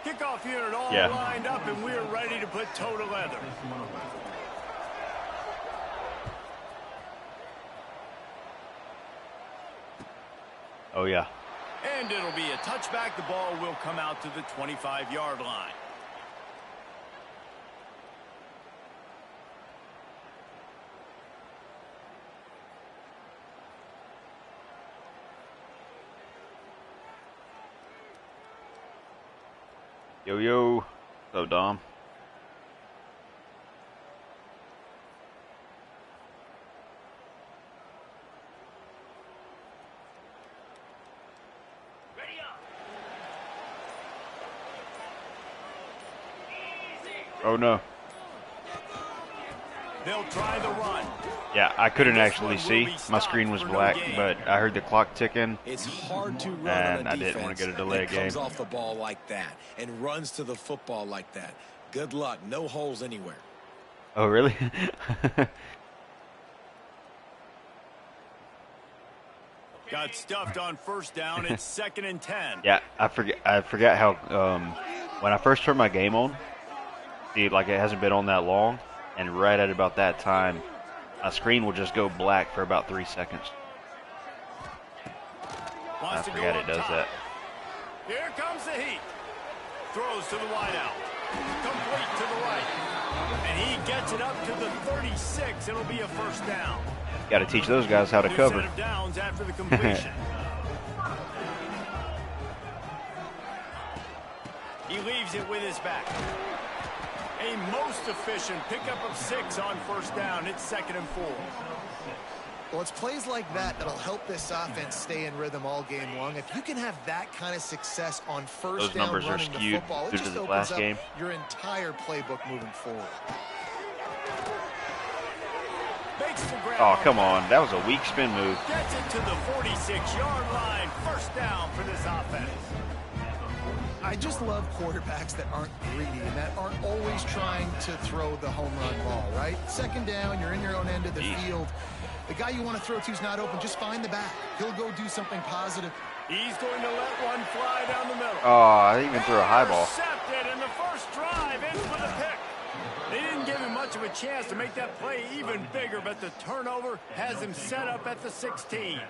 Kickoff unit all lined up, and we're ready to put toe to leather. Oh, yeah. And it'll be a touchback. The ball will come out to the 25-yard line. Yo, yo. What's up, Dom? Oh, no. They'll try the run. Yeah, I couldn't actually see. My screen was black, but I heard the clock ticking. It's hard to run and on a I didn't want to get a delay game. comes off the ball like that and runs to the football like that. Good luck. No holes anywhere. Oh, really? Got stuffed on first down. It's 2nd and 10. Yeah, I forgot how when I first turned my game on, see, like it hasn't been on that long, and right at about that time, my screen will just go black for about 3 seconds. I forgot it does that. Here comes the heat. Throws to the wideout. Complete to the right. And he gets it up to the 36. It'll be a first down. Got to teach those guys how to cover. Set of downs after the completion. He leaves it with his back. A most efficient pickup of 6 on first down. It's 2nd and 4. Well, it's plays like that that'll help this offense stay in rhythm all game long. If you can have that kind of success on first down numbers are running the skewed football, it due to just the opens last up game. your entire playbook moving forward. Oh, come on. That was a weak spin move. Gets it to the 46-yard line. First down for this offense. I just love quarterbacks that aren't greedy and that aren't always trying to throw the home run ball, right? 2nd down, you're in your own end of the field. The guy you want to throw to is not open. Just find the back. He'll go do something positive. He's going to let one fly down the middle. Oh, I didn't even threw a high ball. Intercepted, and the first drive ends with a pick. They didn't give him much of a chance to make that play even bigger, but the turnover has him set up at the 16.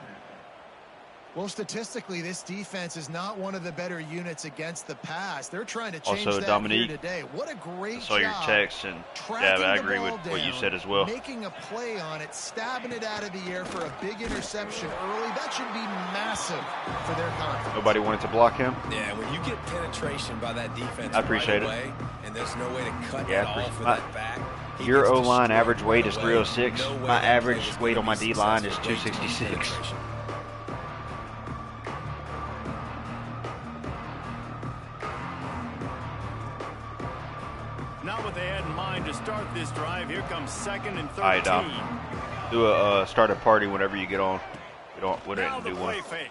Well, statistically, this defense is not one of the better units against the pass. They're trying to change Also, that Dominique, here today. What a great I saw your text, and yeah, I agree with what you said as well. Making a play on it, stabbing it out of the air for a big interception early, that should be massive for their confidence. Nobody wanted to block him? Yeah, when you get penetration by that defense I appreciate right away, and there's no way to cut it off with that back. Your O-line average weight is 306. My average weight on my D-line is 266. Not what they had in mind to start this drive. Here comes 2nd and 13. All right, Dom. Do a start a party whenever you get on. We didn't do one. Fake.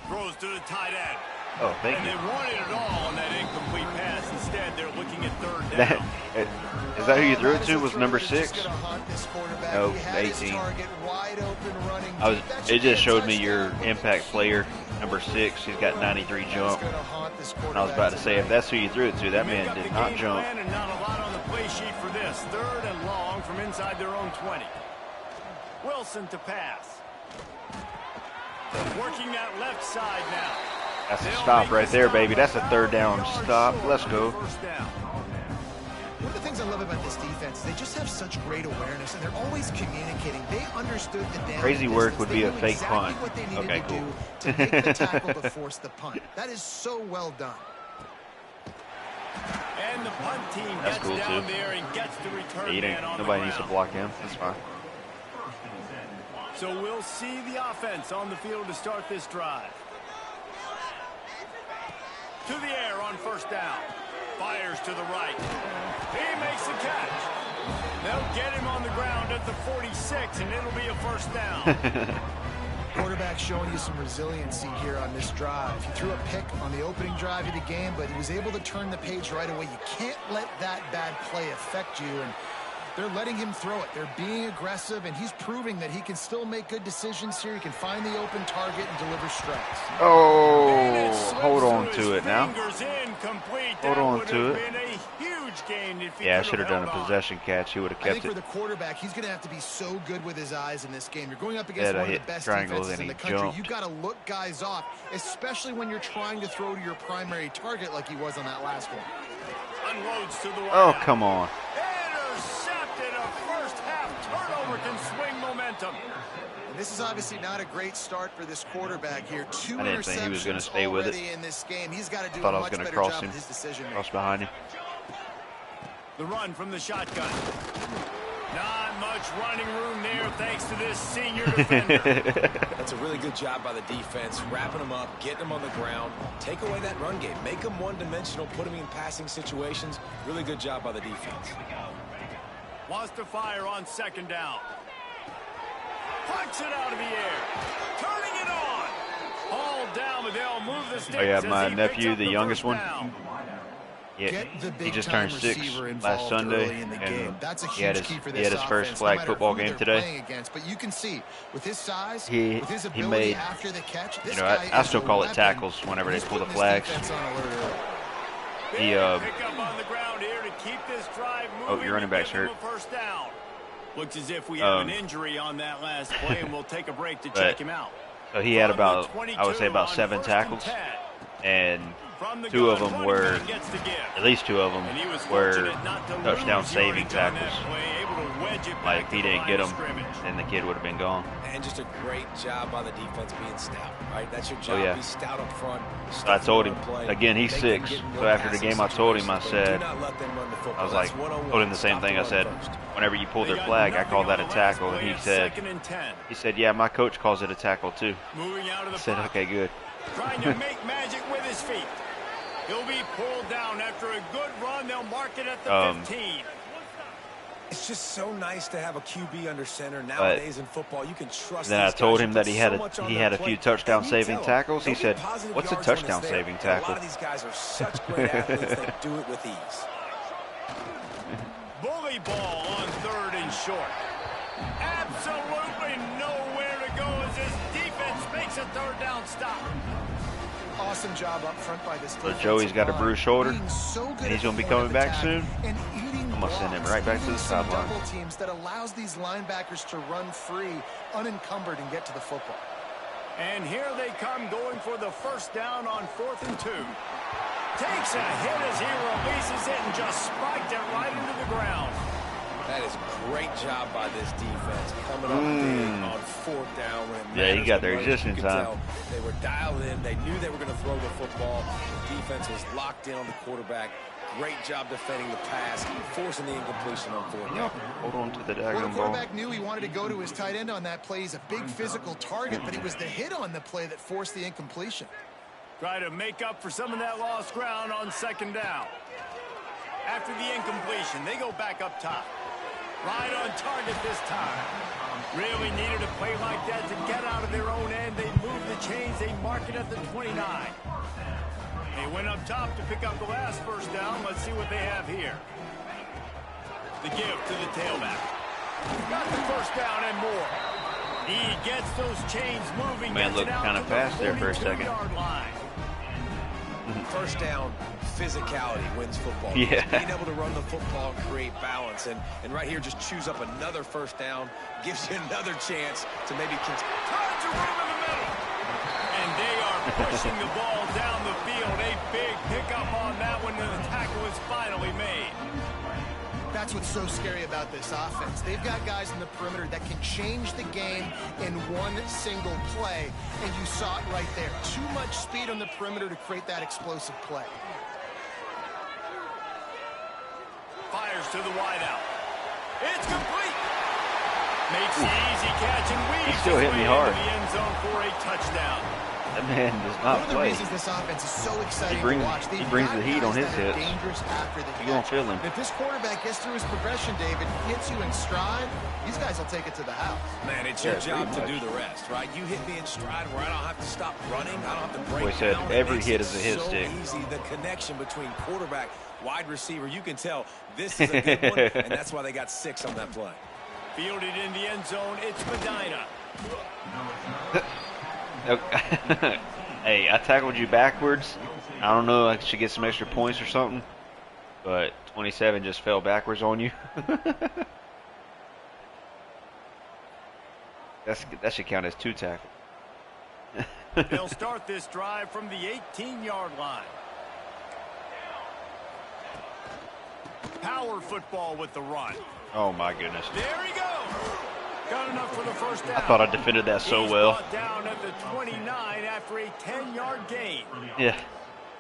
Throws to the tight end. Oh, thank you. And they wanted it all on that incomplete pass. Instead, they're looking at 3rd down. Is that who you threw it to? Was number 6? No, 18. It just showed me your impact player, number 6. He's got 93 jump. And I was about to say, if that's who you threw it to, that man did not jump. And not a lot on the play sheet for this. 3rd and long from inside their own 20. Wilson to pass. Working that left side now. That's a stop right there, baby. That's a 3rd down stop. Let's go. One of the things I love about this defense is they just have such great awareness, and they're always communicating. They understood the down. Crazy work would be a fake punt. Okay, cool. To make the tackle to force the punt. That is so well done. And the punt team gets down there and gets the return man on the ground. Nobody needs to block him. That's fine. So we'll see the offense on the field to start this drive. To the air on first down. Fires to the right. He makes the catch. They'll get him on the ground at the 46, and it'll be a first down. Quarterback showing you some resiliency here on this drive. He threw a pick on the opening drive of the game, but he was able to turn the page right away. You can't let that bad play affect you, and they're letting him throw it. They're being aggressive, and he's proving that he can still make good decisions here. He can find the open target and deliver strikes. Oh, hold on to it now. Hold on to it. Yeah, I should have done a possession catch. He would have I kept think for it. the quarterback, he's going to have to be so good with his eyes in this game. You're going up against Yeah, one of hit the best triangles defenses in and the he country. jumped. You got to look guys off, especially when you're trying to throw to your primary target like he was on that last one. Unloads to the Oh, wideout. come on. Intercepted. A first half turnover can swing momentum. And this is obviously not a great start for this quarterback here. Two I didn't think he was gonna interceptions stay with it. already in this game. He's got to do Thought a I was much going to better cross job him. with his decision making. Cross behind him. The run from the shotgun. Not much running room there thanks to this senior defender. That's a really good job by the defense, wrapping them up, getting them on the ground, take away that run game, make them one-dimensional, put them in passing situations. Really good job by the defense. Wants to fire on second down. Punch it out of the air. Turning it on. All down, but they'll move the sticks. Oh, yeah, as my he nephew, picks up the youngest first one. down. Yeah, Get the he just big-time turned 6 receiver last involved Sunday, early in the game. and That's a he had huge his, key for he had this his first offense, flag no matter football who game they're today. playing against. But you can see, with his size, He with his he ability made, after the catch, this you know, guy I is still a call it weapon, tackles whenever and they he's pull the putting this flags. defense on alert early. He, Big pickup on the ground here to keep this drive moving. your running to back's give them hurt. a first down. Looks as if we have an injury on that last play, and we'll take a break to check him out. So he had From the about, I would say 22 about on 7 first and tackles, 10. and From the 2 of gun, them running were, back gets the give. at least 2 of them And he was were fortunate not to touchdown lose yardage saving on that tackles. play, able to wedge it back Like, to he the didn't line get of them, scrimmage. and the kid would have been gone. And just a great job by the defense being stout, right? That's your job. yeah. Be stout up front. So I told him, Play. again, he's Make them 6. get in So more after the passing game I told him, I situations, but said, do not let them run the football. I was like, That's one-on-one. told him the same Stop thing. I run said, first. whenever you pull They their got flag, I nothing call on that the a last tackle. And play he of said, 2nd and 10. yeah, my coach calls it a tackle too. Moving out of I the said, pocket. okay, good. Trying to make magic with his feet. He'll be pulled down after a good run. They'll mark it at the 15. It's just so nice to have a QB under center nowadays in football. You can trust. Then I these told guys. him You that put he had so a much on he their had a plate, few and touchdown you saving tell tackles. He they'll said, get positive "What's a yards when it's touchdown there. saving And tackle?" A lot of these guys are such great athletes that do it with ease. Bully ball on 3rd and short. Absolutely nowhere to go as this defense makes a 3rd down stop. Awesome job up front by this So defensive Joey's got a line, bruised shoulder, being so good and he's at going to be the point coming of back attack soon. and eating I'm gonna send him blocks, right back to the eating some sideline. double teams that allows these linebackers to run free, unencumbered, and get to the football. And here they come going for the first down on 4th and 2. Takes a hit as he releases it and just spiked it right into the ground. That is a great job by this defense coming up big on 4th down when it Yeah, he matters got the there most. just You in could time. tell they were dialed in. They knew they were going to throw the football. The defense was locked in on the quarterback. Great job defending the pass, forcing the incompletion on 4th down. Hold on to the Well, the daggone ball. quarterback knew he wanted to go to his tight end on that play. He's a big physical target, but it was the hit on the play that forced the incompletion. Try to make up for some of that lost ground on 2nd down. After the incompletion, they go back up top. Right on target this time. Really needed a play like that to get out of their own end. They move the chains. They mark it at the 29. They went up top to pick up the last first down. Let's see what they have here. The give to the tailback. Got the first down and more. He gets those chains moving. Man gets looked it out kinda to fast the there for a second. 42-yard line. First down, physicality wins football. Yeah. Being able to run the football and create balance. And right here, just choose up another first down, gives you another chance to maybe continue. Tons of room in the middle. And they are pushing the ball down the field. A big pickup on that one, and the tackle is finally made. That's what's so scary about this offense. They've got guys in the perimeter that can change the game in one single play, and you saw it right there. Too much speed on the perimeter to create that explosive play. Fires to the wideout. It's complete. Makes the easy catch and weaves He still his hit me way hard. into the end zone for a touchdown. That man does One not of the play. reasons this offense is so exciting brings- to watch. he They've brings got the heat on guys his that are hips. dangerous after the You gonna catch. feel him. If this quarterback gets through his progression, David, hits you in stride, these guys will take it to the house. Man, it's Yeah, your job to pretty do the rest, right? You hit me in stride where I don't have to stop running. I don't have to break Boy said down. every It hit makes is a it hit so stick. easy. The connection between quarterback, wide receiver, you can tell this is a good one, and that's why they got 6 on that play. Fielded in the end zone, it's Medina. Hey, I tackled you backwards. I don't know, I should get some extra points or something. But 27 just fell backwards on you. That should count as 2 tackles. They'll start this drive from the 18-yard line. Power football with the run. Oh my goodness. There he goes. Got enough for the first down. I thought I defended that so He's well. brought down at the 29 after a 10-yard gain. Yeah.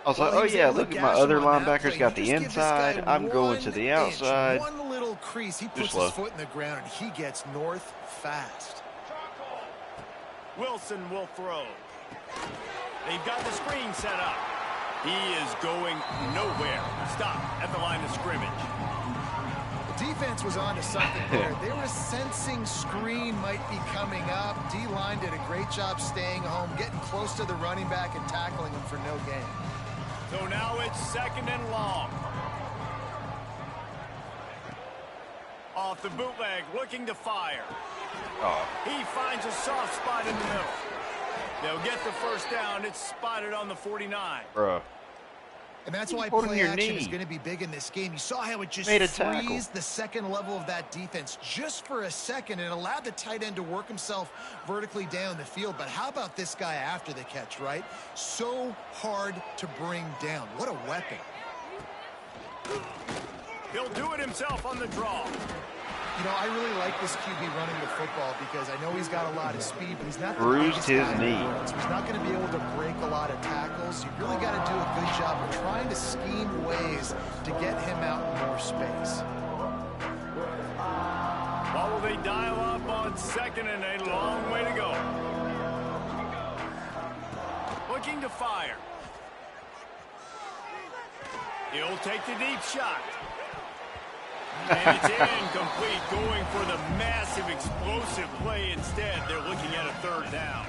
I was like, oh yeah, look at my other linebackers got the inside. I'm going to the outside. One little crease, he puts his foot in the ground, and he gets north fast. Wilson will throw. They've got the screen set up. He is going nowhere. Stop at the line of scrimmage. The defense was on to something there. They were sensing screen might be coming up. D-line did a great job staying home, getting close to the running back and tackling him for no gain. So now it's 2nd and long. Off the bootleg, looking to fire. Oh. He finds a soft spot in the middle. They'll get the first down. It's spotted on the 49. Bro. And that's why Holding play your action knee. is going to be big in this game. You saw how it just Made a tackle. freezed the second level of that defense just for a second and allowed the tight end to work himself vertically down the field. But how about this guy after the catch, right? So hard to bring down. What a weapon. He'll do it himself on the draw. You know, I really like this QB running the football because I know he's got a lot of speed, but he's not the Bruised biggest his guy in the knee. world, so he's not going to be able to break a lot of tackles. You really got to do a good job of trying to scheme ways to get him out in more space. What will they dial up on 2nd and a long way to go? Looking to fire. He'll take the deep shot. And it's incomplete, going for the massive explosive play instead. They're looking at a 3rd down.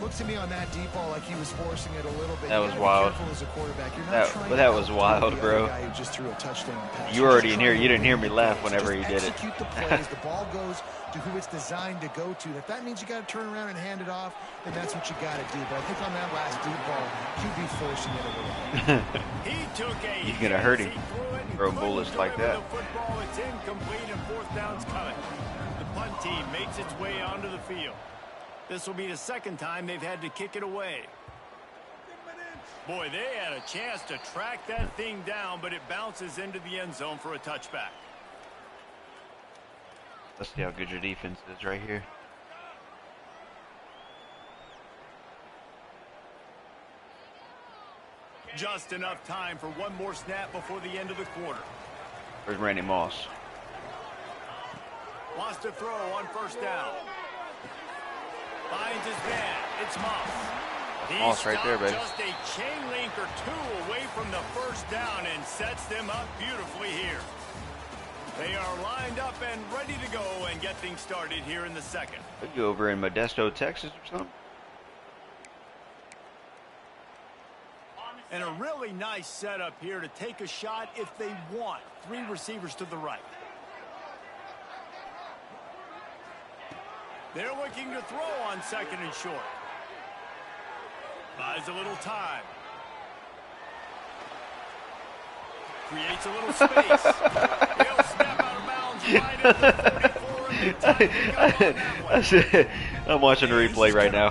Looks to me on that deep ball like he was forcing it a little bit. That You was gotta be wild. careful as a quarterback. You're not That- trying but to that was outdo wild, the bro. other guy who just threw a touchdown pass. You You're already just in here. trying You to didn't hear me do laugh things. whenever Just he did it. execute the plays. The ball goes to who it's designed to go to. If that means you got to turn around and hand it off, then that's what you got to do. But I think on that last deep ball, QB forcing it a little. He took a He's gonna hurt him. He threw it and Throwing couldn't bullets like deliver that. The football, it's incomplete and 4th down's coming. The punt team makes its way onto the field. This will be the 2nd time they've had to kick it away. Boy, they had a chance to track that thing down, but it bounces into the end zone for a touchback. Let's see how good your defense is right here. Just enough time for one more snap before the end of the quarter. Where's Randy Moss? Wants to throw on 1st down. Finds his man. It's Moss. Moss right there, baby. Just a chain link or 2 away from the 1st down and sets them up beautifully here. They are lined up and ready to go and get things started here in the 2nd. Could go over in Modesto, Texas or something. And a really nice setup here to take a shot if they want. 3 receivers to the right. They're looking to throw on 2nd and short. Buys a little time. Creates a little space. He'll step out of bounds right at the 44. And the tackle come on that one. I'm watching the replay right now.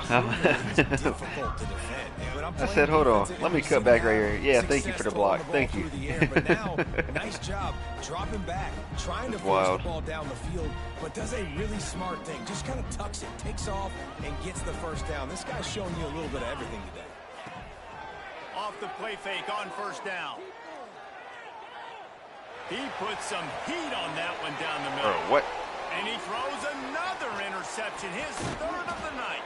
Difficult to defend. But I'm I playing said, hold on. defense Let me and cut back right here. Yeah, success thank you for the throwing block. ball Thank you. through the air. But now, nice job dropping back, trying to That's force wild. the ball down the field, but does a really smart thing. Just kind of tucks it, takes off, and gets the 1st down. This guy's showing you a little bit of everything today. Off the play fake on 1st down. He puts some heat on that one down the middle. Bro, what? And he throws another interception, his 3rd of the night.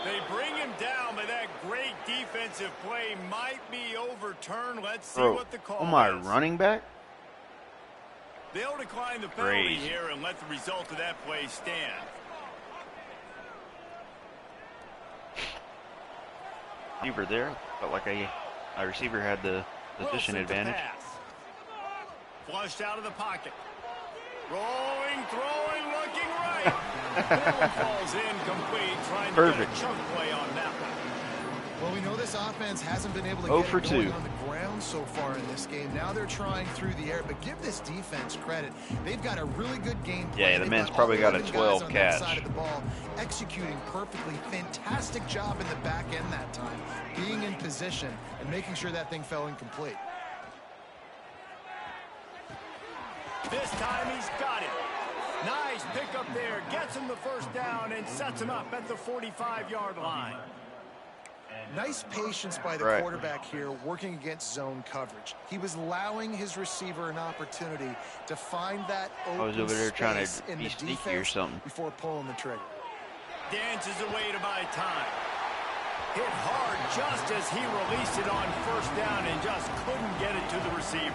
They bring him down, but that great defensive play might be overturned. Let's see Bro, what the call on my is. running back? They'll decline the penalty Crazy. here and let the result of that play stand. Receiver there. Felt like my receiver had the position Wilson to advantage. pass. Flushed out of the pocket. Rolling, throwing, looking right. That one falls incomplete, trying to Perfect. get a chunk play on that one. Well, we know this offense hasn't been able to 0 get for it going 2 on the ground so far in this game. Now they're trying through the air, but give this defense credit. They've got a really good game plan. Yeah, the They've man's got probably all got a 11 guys 12 on that catch. side of the ball, executing perfectly. Fantastic job in the back end that time, being in position and making sure that thing fell incomplete. This time he's got it. Nice pickup there. Gets him the first down and sets him up at the 45-yard line. Nice patience by the quarterback here, working against zone coverage. He was allowing his receiver an opportunity to find that open over there trying space to in be the sneaky or defense something. before pulling the trigger. Dances away to buy time. Hit hard just as he released it on first down and just couldn't get it to the receiver.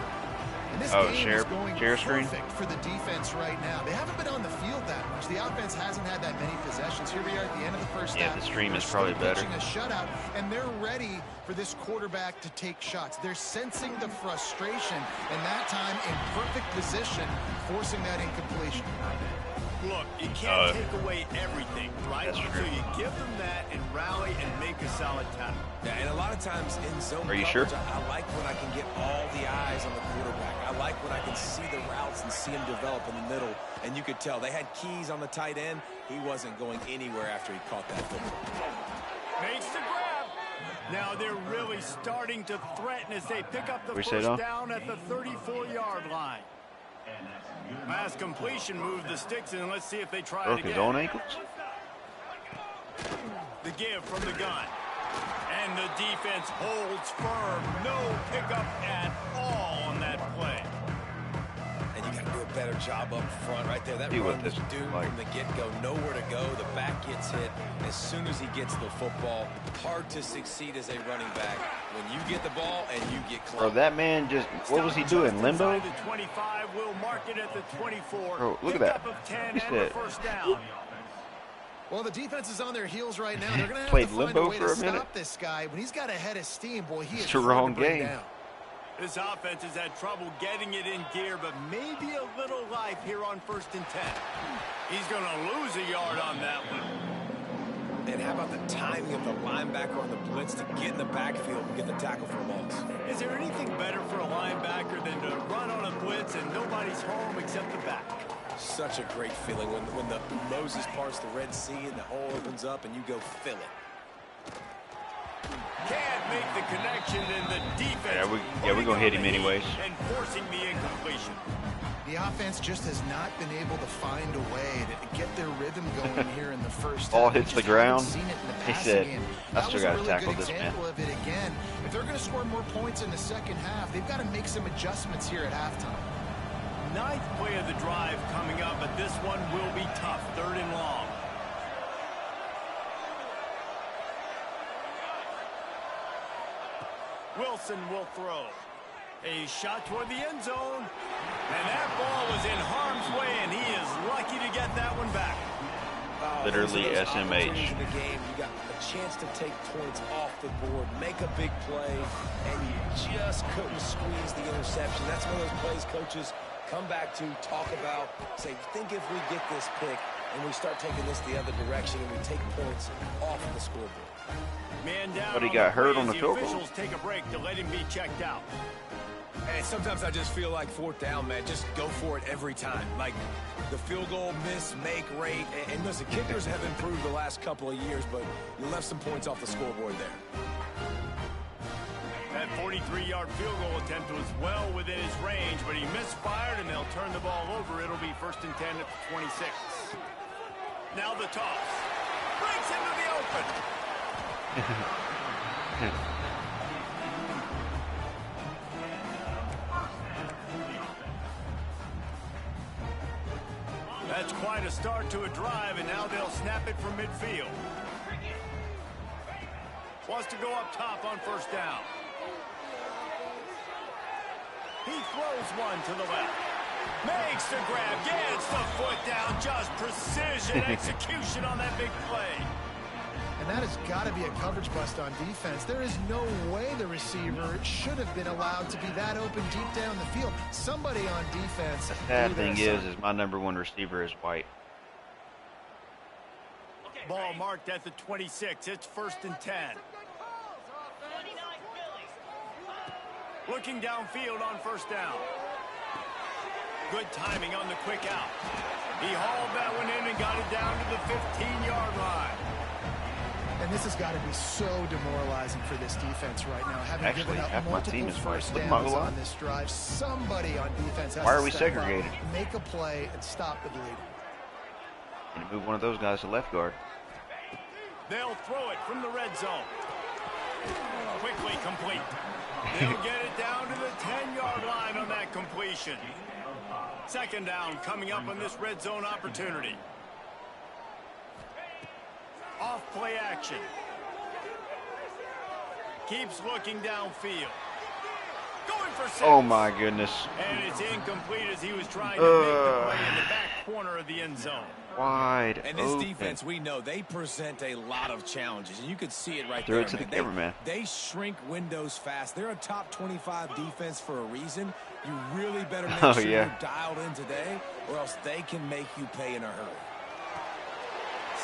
And this Oh, game is going share screen? perfect for the defense right now. They haven't been on the field that much. The offense hasn't had that many possessions. Here we are at the end of the first half. Yeah, the stream is They're probably still better. pitching a shutout, and they're ready for this quarterback to take shots. They're sensing the frustration, and that time in perfect position, forcing that incompletion. Look, you can't take away everything, right? That's So true. you give them that and rally and make a solid tackle. Yeah, and a lot of times in zone Are you coverage, sure? I like when I can get all the eyes on the quarterback. I like when I can see the routes and see him develop in the middle. And you could tell they had keys on the tight end. He wasn't going anywhere after he caught that football. Makes the grab. Now they're really starting to threaten as they pick up the We say first no? down at the 34-yard line. Pass completion moved the sticks, and let's see if they try Broke it his again. own ankles? The give from the gun. And the defense holds firm. No pickup at all on that play. And you got to do a better job up front right there. That See what run was this doomed is like. from the get-go. Nowhere to go. The back gets hit as soon as he gets the football. Hard to succeed as a running back when you get the ball and you get close. Bro, that man just, what was he doing, limbo? The 25 will mark it at the 24. Bro, look at that. Pickup of 10 He and the said- first down. Well, the defense is on their heels right now. They're going to have Played to find limbo a way for to a minute. stop this guy. When he's got a head of steam, boy, he is It's the hard wrong to bring game. down. This offense has had trouble getting it in gear, but maybe a little life here on 1st and 10. He's going to lose a yard on that one. And how about the timing of the linebacker on the blitz to get in the backfield and get the tackle for a loss? Is there anything better for a linebacker than to run on a blitz and nobody's home except the back? Such a great feeling when the Moses parts the Red Sea and the hole opens up and you go fill it. Can't make the connection, and the defense. we're gonna hit him anyways. And forcing the incompletion. The offense just has not been able to find a way to get their rhythm going here in the first Ball half. We hits just the ground. haven't seen it in the He passing said, game. I That still was a gotta really tackle good this man. example of it again. If they're going to score more points in the second half, they've got to make some adjustments here at halftime. 9th play of the drive coming up, but this one will be tough. 3rd and long. Wilson will throw. A shot toward the end zone. And that ball was in harm's way, and he is lucky to get that one back. Literally Those SMH. opportunities in the game, you got a chance to take points off the board, make a big play, and you just couldn't squeeze the interception. That's one of those plays coaches come back to, talk about, say, think if we get this pick and we start taking this the other direction and we take points off of the scoreboard. Man down. But he got hurt play on as the field goal? officials take a break to let him be checked out. And sometimes I just feel like 4th down, man, just go for it every time. Like the field goal miss, make rate. And listen, kickers have improved the last couple of years, but you left some points off the scoreboard there. That 43-yard field goal attempt was well within his range, but he misfired, and they'll turn the ball over. It'll be 1st and 10 at the 26. Now the toss. Breaks into the open. That's quite a start to a drive, and now they'll snap it from midfield. Wants to go up top on 1st down. He throws one to the left. Makes the grab, gets the foot down, just precision execution on that big play. And that has got to be a coverage bust on defense. There is no way the receiver should have been allowed to be that open deep down the field. Somebody on defense. The sad blew their thing is assignment. my number 1 receiver is White. Ball marked at the 26. It's 1st and 10. Looking downfield on first down. Good timing on the quick out. He hauled that one in and got it down to the 15-yard line. And this has got to be so demoralizing for this defense right now. Having Actually, given up half my team multiple is first white. downs on this drive, somebody on defense has Why to are we step up, segregated? make a play, and stop the bleeding. And move one of those guys to left guard. They'll throw it from the red zone. Quickly complete. They'll get it down to the 10-yard line on that completion. Second down coming up on this red zone opportunity. Off play action. Keeps looking downfield. Going for 6. Oh my goodness. And it's incomplete as he was trying to make the play in the back corner of the end zone. Wide And this open. defense, we know, they present a lot of challenges. And you could see it right Threw there. it to the man. cameraman. They shrink windows fast. They're a top 25 defense for a reason. You really better make Oh, sure yeah. you're dialed in today, or else they can make you pay in a hurry.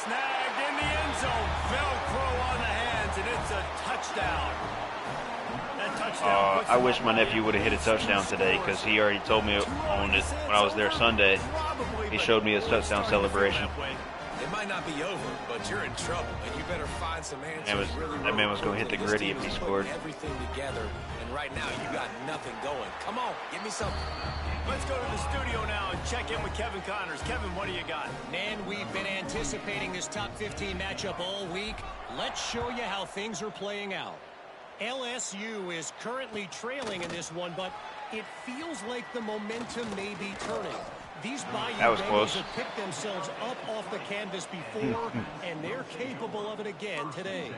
Snagged in the end zone. Velcro on the hands, and it's a touchdown. That touchdown puts I them wish up my by nephew would have hit a 26 touchdown today scores. because he already told me on it when I was there Sunday. He showed me his touchdown celebration. It might not be over, but you're in trouble, and you better find some answers. That man was going to hit the This gritty team if he is scored. putting everything together, and right now you got nothing going. Come on, give me something. Let's go to the studio now and check in with Kevin Connors. Kevin, what do you got? Man, we've been anticipating this top 15 matchup all week. Let's show you how things are playing out. LSU is currently trailing in this one, but it feels like the momentum may be turning. These Bayou That was Bengals close. have picked themselves up off the canvas before, and they're capable of it again today.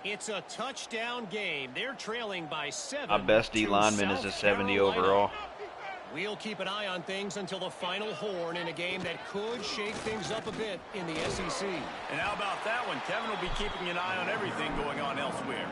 It's a touchdown game. They're trailing by 7. My best D to lineman is a South 70 Carolina. overall. We'll keep an eye on things until the final horn in a game that could shake things up a bit in the SEC. And how about that one? Kevin will be keeping an eye on everything going on elsewhere.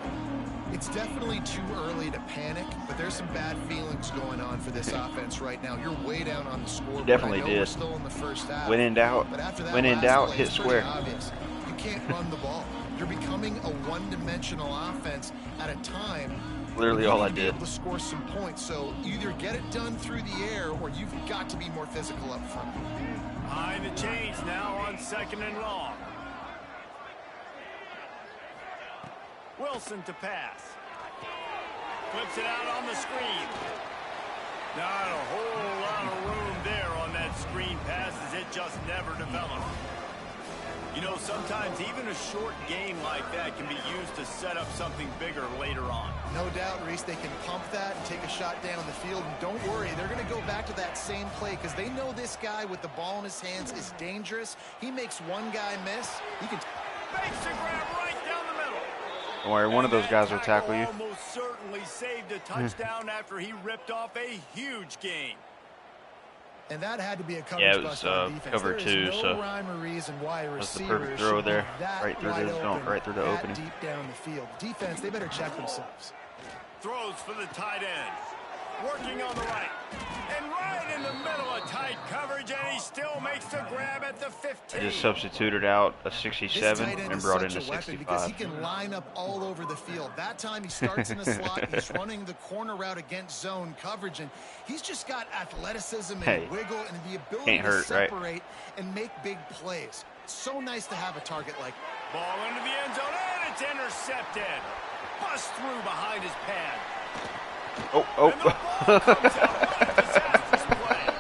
It's definitely too early to panic, but there's some bad feelings going on for this offense right now. You're way down on the scoreboard. Definitely I know we're did. still in the first half. When in doubt, But after that when in last doubt, play, hit it's pretty square. obvious. You can't run the ball. You're becoming a one-dimensional offense at a time. Literally You all need I to be did. able to score some points. So either get it done through the air, or you've got to be more physical up front. Behind the chains now on 2nd and long. Wilson to pass. Flips it out on the screen. Not a whole lot of room there on that screen pass as it just never developed. You know, sometimes even a short game like that can be used to set up something bigger later on. No doubt, Reese, they can pump that and take a shot down the field. And don't worry, they're going to go back to that same play because they know this guy with the ball in his hands is dangerous. He makes one guy miss. He can... Makes a grab right down the middle. Don't worry, one of those guys will tackle you. Almost certainly saved a touchdown after he ripped off a huge gain. And that had to be a coverage Yeah, it was bust on defense. cover There is 2, no so rhyme or reason why a that's the receiver perfect throw should be there, that right through wide the open, right through the that opening. deep down the field. Defense, they better check themselves. Throws for the tight end. Working on the right. And right in the middle of tight coverage, and he still makes the grab at the 15. I just substituted out a This 67 tight end and is brought in such a a weapon because he 65. can line up all over the field. That time he starts in the slot, he's running the corner route against zone coverage, and he's just got athleticism and Hey, wiggle and the ability can't to hurt, right? separate and make big plays. It's so nice to have a target like that. Ball into the end zone, and it's intercepted. Bust through behind his pad. Oh, And the ball comes out. What a disastrous play.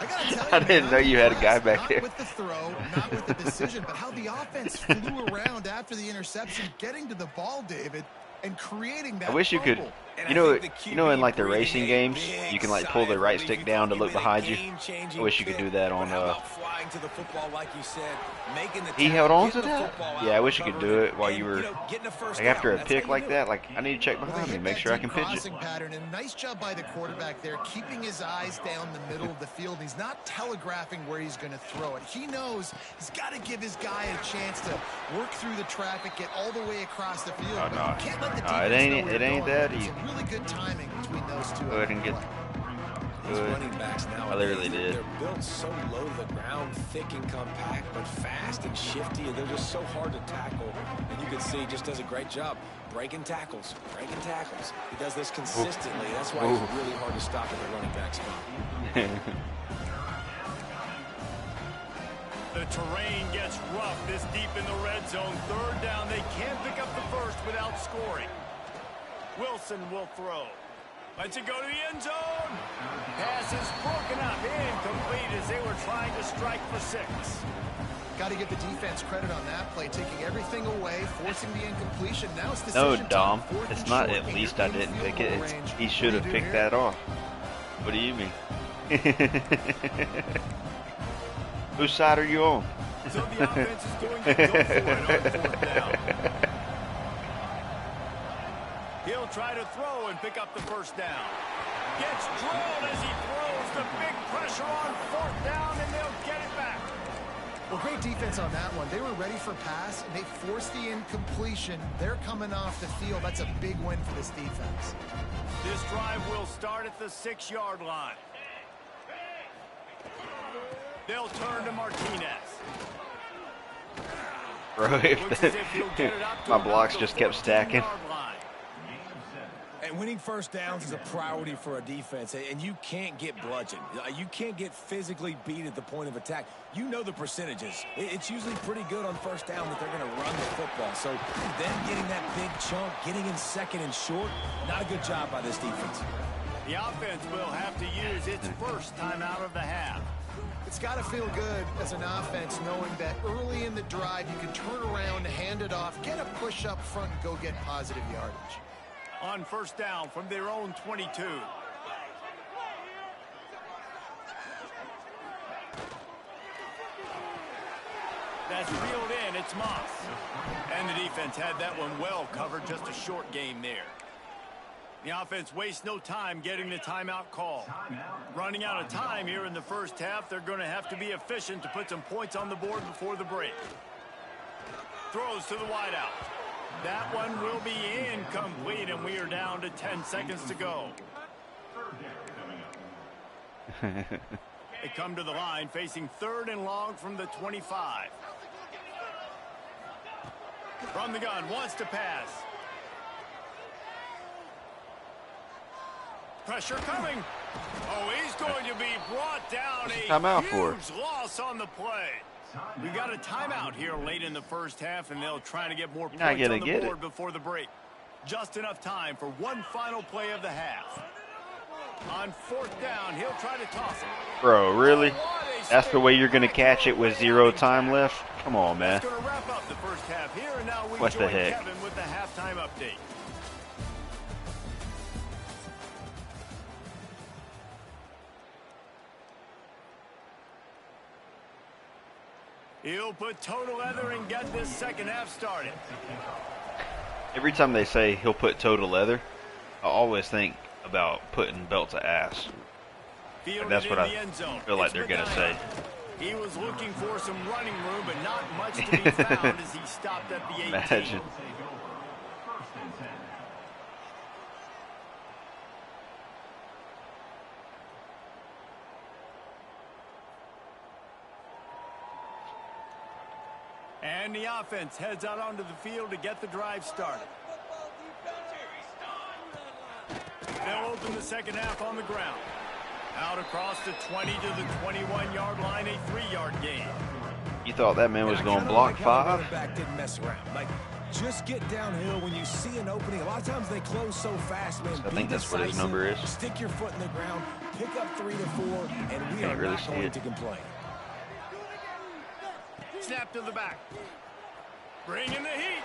I gotta tell you, I didn't man, know I'm you had a guy impressed, back not there. with the throw, not with the decision, but how the offense flew around after the interception, getting to the ball, David, and creating that I wish you could, fumble. And you I know, think the you know, in QB like the breathing racing a games, big you can like sigh pull the of right relief. stick You down to thought look you'd made a behind you. game-changing I wish you could pick, do that but on. how about flying to the football, like you said, making the He tackle, held on to getting the that? football Yeah, I out, wish you could recovering do it, it while and, you were getting the first like after down. a That's pick how you like do that. it. Like I need to check Well, they behind me, hit make that sure I deep can pitch it. crossing pattern, and a nice job by the quarterback there, keeping his eyes down the middle of the field. He's not telegraphing where he's going to throw it. He knows he's got to give his guy a chance to work through the traffic, get all the way across the field. Oh, But no. you can't let the No, it defense ain't- know where it you're ain't going. that It's easy. a really good timing between those two. Go ahead and get. These running backs now, I literally did. They're built so low to the ground, thick and compact, but fast and shifty, and they're just so hard to tackle. And you can see he just does a great job breaking tackles, breaking tackles. He does this consistently. That's why he's really hard to stop in the running back spot. The terrain gets rough this deep in the red zone. Third down, they can't pick up the first without scoring. Wilson will throw. Lets it go to the end zone. Pass is broken up, incomplete as they were trying to strike for 6. Got to give the defense credit on that play, taking everything away, forcing the incompletion. Now it's No, decision Dom, time. it's not at least I didn't pick it. It's, he should have picked that off. What do you mean? Whose side are you on? So the offense is going to go for it on 4th down. He'll try to throw and pick up the first down. Gets drilled as he throws. The big pressure on 4th down, and they'll get it back. Well, great defense on that one. They were ready for pass, and they forced the incompletion. They're coming off the field. That's a big win for this defense. This drive will start at the 6-yard line. They'll turn to Martinez. Bro, my blocks just kept stacking. And winning first downs is a priority for a defense, and you can't get bludgeoned. You can't get physically beat at the point of attack. You know the percentages. It's usually pretty good on first down that they're going to run the football. So them getting that big chunk, getting in second and short, not a good job by this defense. The offense will have to use its first time out of the half. It's got to feel good as an offense knowing that early in the drive you can turn around, hand it off, get a push up front, and go get positive yardage. On first down from their own 22. That's reeled in. It's Moss. And the defense had that one well covered. Just a short game there. The offense wastes no time getting the timeout call. Running out of time here in the first half, they're going to have to be efficient to put some points on the board before the break. Throws to the wideout. That one will be incomplete, and we are down to 10 seconds to go. They come to the line facing 3rd and long from the 25. From the gun, wants to pass. Pressure coming. Oh, he's going to be brought down. A huge loss on the play. We got a timeout here late in the first half, and they'll try to get more points on the board before the break. Just enough time for one final play of the half. On 4th down, he'll try to toss it. Bro, really? That's the way you're going to catch it with 0 time left? Come on, man. That's going to wrap up the first half here, and now we what the join heck? Kevin with the halftime update. He'll put toe to leather and get this second half started. Every time they say he'll put toe to leather, I always think about putting belt to ass. And that's what I feel like they're going to say. He was looking for some running room, but not much to be found as he stopped at the 18. Imagine. And the offense heads out onto the field to get the drive started. They'll open the second half on the ground. Out across the 20 to the 21-yard line, a 3-yard gain. You thought that man was going to block 5? Back didn't mess around. Like, just get downhill when you see an opening. A lot of times they close so fast, man. I think that's what his number is. Stick your foot in the ground, pick up 3 to 4, and we are really not going to complain. Snap to the back. Bring in the heat.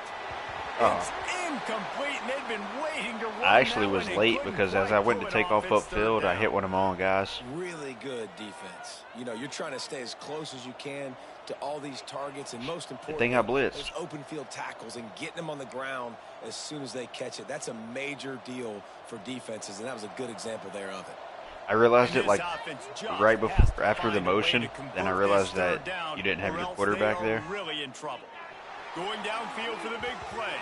Oh. It's incomplete, and they've been waiting to run. I actually was late because as I went to take off upfield, I hit one of my own guys. Really good defense. You know, you're trying to stay as close as you can to all these targets, and most important, thing I blitzed. Those open field tackles and getting them on the ground as soon as they catch it. That's a major deal for defenses, and that was a good example there of it. I realized it like right before, after the motion, then I realized that you didn't have your quarterback there. Really in trouble. Going downfield for the big play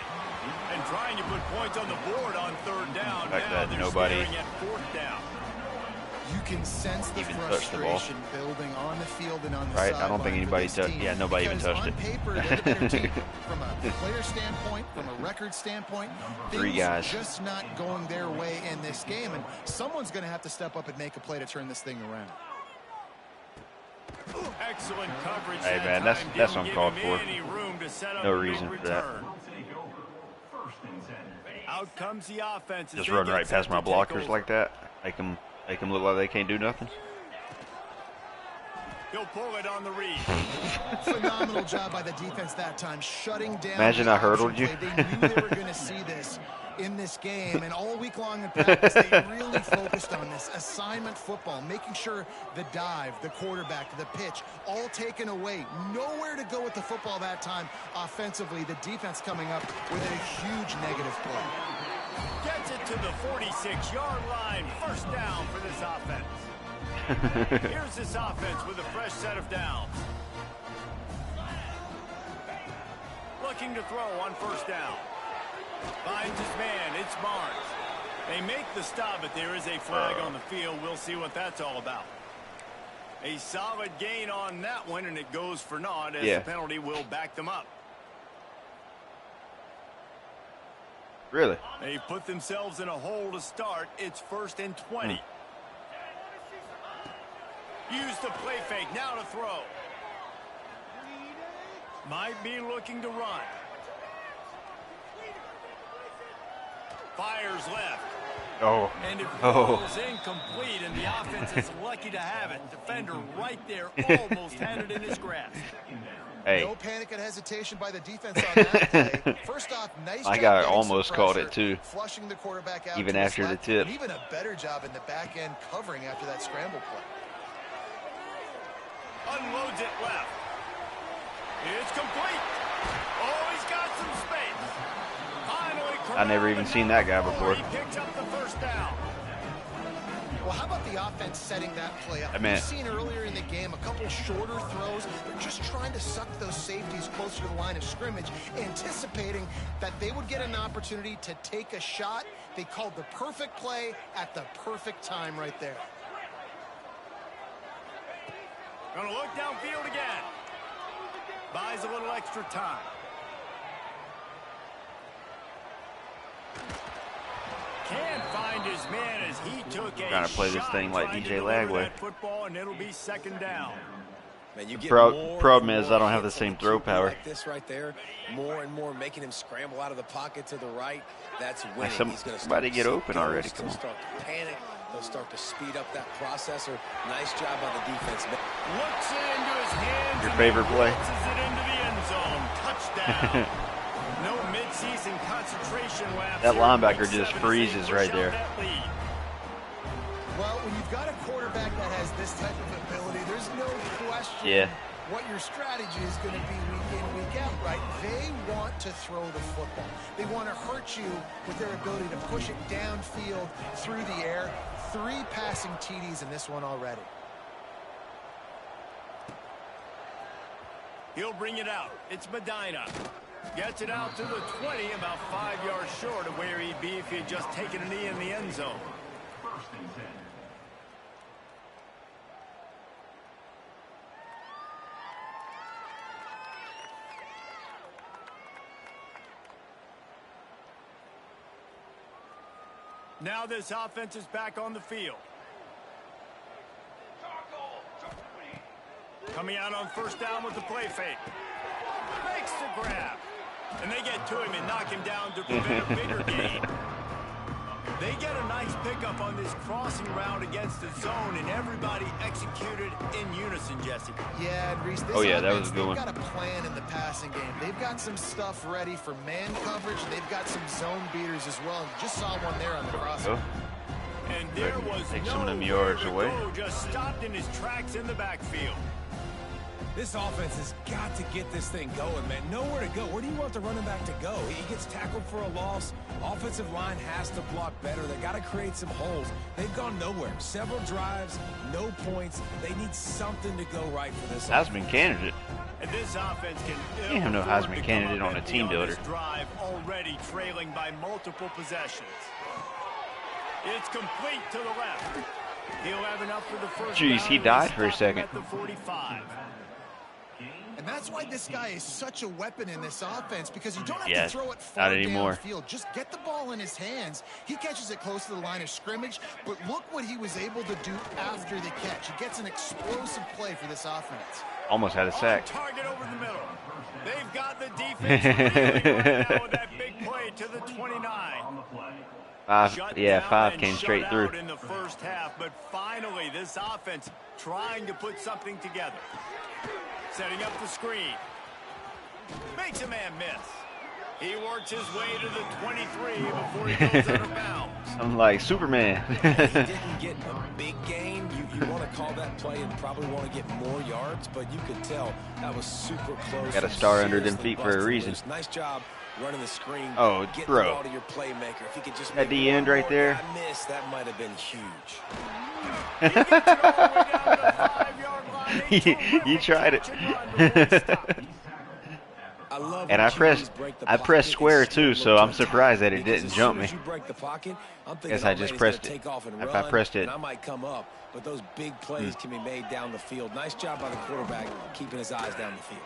and trying to put points on the board on 3rd down. Like now that, nobody. At 4th down. You can sense the even touch the ball. frustration building on the field and on the Right? sideline I don't think anybody touched. Yeah, nobody even touched on it. paper, they're the better team. From a player standpoint, from a record standpoint, Three guys. just not going their way in this game, and someone's going to have to step up and make a play to turn this thing around. Excellent coverage. Hey, man, that's uncalled for. No reason for that. Out comes the offense. Just run right past my blockers like that. Make them look like they can't do nothing. He'll pull it on the read. Phenomenal job by the defense that time, shutting down. Imagine I hurdled you. They knew they were going to see this in this game, and all week long in practice, they really focused on this assignment football, making sure the dive, the quarterback, the pitch, all taken away. Nowhere to go with the football that time offensively. The defense coming up with a huge negative play. Gets it to the 46-yard line. First down for this offense. Here's this offense with a fresh set of downs. Looking to throw on first down. Finds his man. It's Barnes. They make the stop, but there is a flag on the field. We'll see what that's all about. A solid gain on that one, and it goes for naught as the penalty will back them up. Really? They put themselves in a hole to start. It's 1st and 20. Use the play fake. Now to throw. Might be looking to run. Fires left. Oh. And it falls incomplete, and the offense is lucky to have it. Defender right there almost had it in his grasp. Hey. No panic and hesitation by the defense on that play. First off, nice My job guy getting almost some caught pressure, it too. flushing the quarterback out even to after the left, tip. and even a better job in the back end covering after that scramble play. Unloads it left. It's complete. Oh, he's got some space. Finally, I never even seen that guy before. He picks up the first down. Well, how about the offense setting that play up? I mean, We've seen earlier in the game a couple shorter throws. They're just trying to suck those safeties closer to the line of scrimmage, anticipating that they would get an opportunity to take a shot. They called the perfect play at the perfect time right there. Gonna look downfield again. Buys a little extra time. Can't find his man as he took a Trying to play this thing like DJ Lagway. Football, and it'll be 2nd down. Man, you get Problem is I don't have the same throw power. Like this right there, more and more making him scramble out of the pocket to the right. That's winning. He's going to somebody get open already. Come on. Start to panic. They'll start to speed up that processor. Nice job on the defense. Looks it into his hands. Your favorite play? Bounces it into the end zone. Touchdown. No midseason concentration lapse. That linebacker just freezes right there. Well, when you've got a quarterback that has this type of ability, there's no question what your strategy is going to be week in, week out, right? They want to throw the football. They want to hurt you with their ability to push it downfield through the air. 3 passing TDs in this one already. He'll bring it out. It's Medina. Gets it out to the 20, about 5 yards short of where he'd be if he had just taken a knee in the end zone. Now this offense is back on the field. Coming out on first down with the play fake. Makes the grab. And they get to him and knock him down to prevent a bigger gain. They get a nice pickup on this crossing route against the zone, and everybody executed in unison, Jesse. Yeah, and Reese, this that was a good one. They've got a plan in the passing game. They've got some stuff ready for man coverage. They've got some zone beaters as well. You just saw one there on the crossing. And there was Take some of them yards away. Just stopped in his tracks in the backfield. This offense has got to get this thing going, man. Nowhere to go. Where do you want the running back to go? He gets tackled for a loss. Offensive line has to block better. They got to create some holes. They've gone nowhere. Several drives, no points. They need something to go right for this Heisman candidate. And this offense can You have no Heisman candidate on a team builder. Drive already trailing by multiple possessions. It's complete to the left. He'll have enough for the first Jeez, down, he and died they for a stop him second. at the 45. And that's why this guy is such a weapon in this offense, because you don't have Yeah, to throw it not far anymore. downfield. Just get the ball in his hands. He catches it close to the line of scrimmage, but look what he was able to do after the catch. He gets an explosive play for this offense. Almost had a On sack. target over the middle. They've got the defense really right now with that big play to the 29. Five came straight through. In the first half, but finally this offense trying to put something together. Setting up the screen. Makes a man miss. He works his way to the 23 before he goes out of bounds. I'm like Superman. He didn't get a big gain. You want to call that play and probably want to get more yards, but you could tell that was super close. Got a star under them feet for a reason. Nice job running the screen. Oh, get bro. the ball to your playmaker. If he could just At make the one end right more there. guy miss, that might have been huge. He gets it all the way down to the 5-yard line. A He tried it. catch and run before he stopped. I love And when I pressed- QBs break the I pocket pressed and square still too, look so to I'm surprised that it because didn't as jump soon as me. you break the pocket, I'm thinking, Guess I oh, just man, he's pressed gonna it. take off and If I run, pressed it. and I might come up, but those big plays can be made down the field. Nice job by the quarterback keeping his eyes down the field.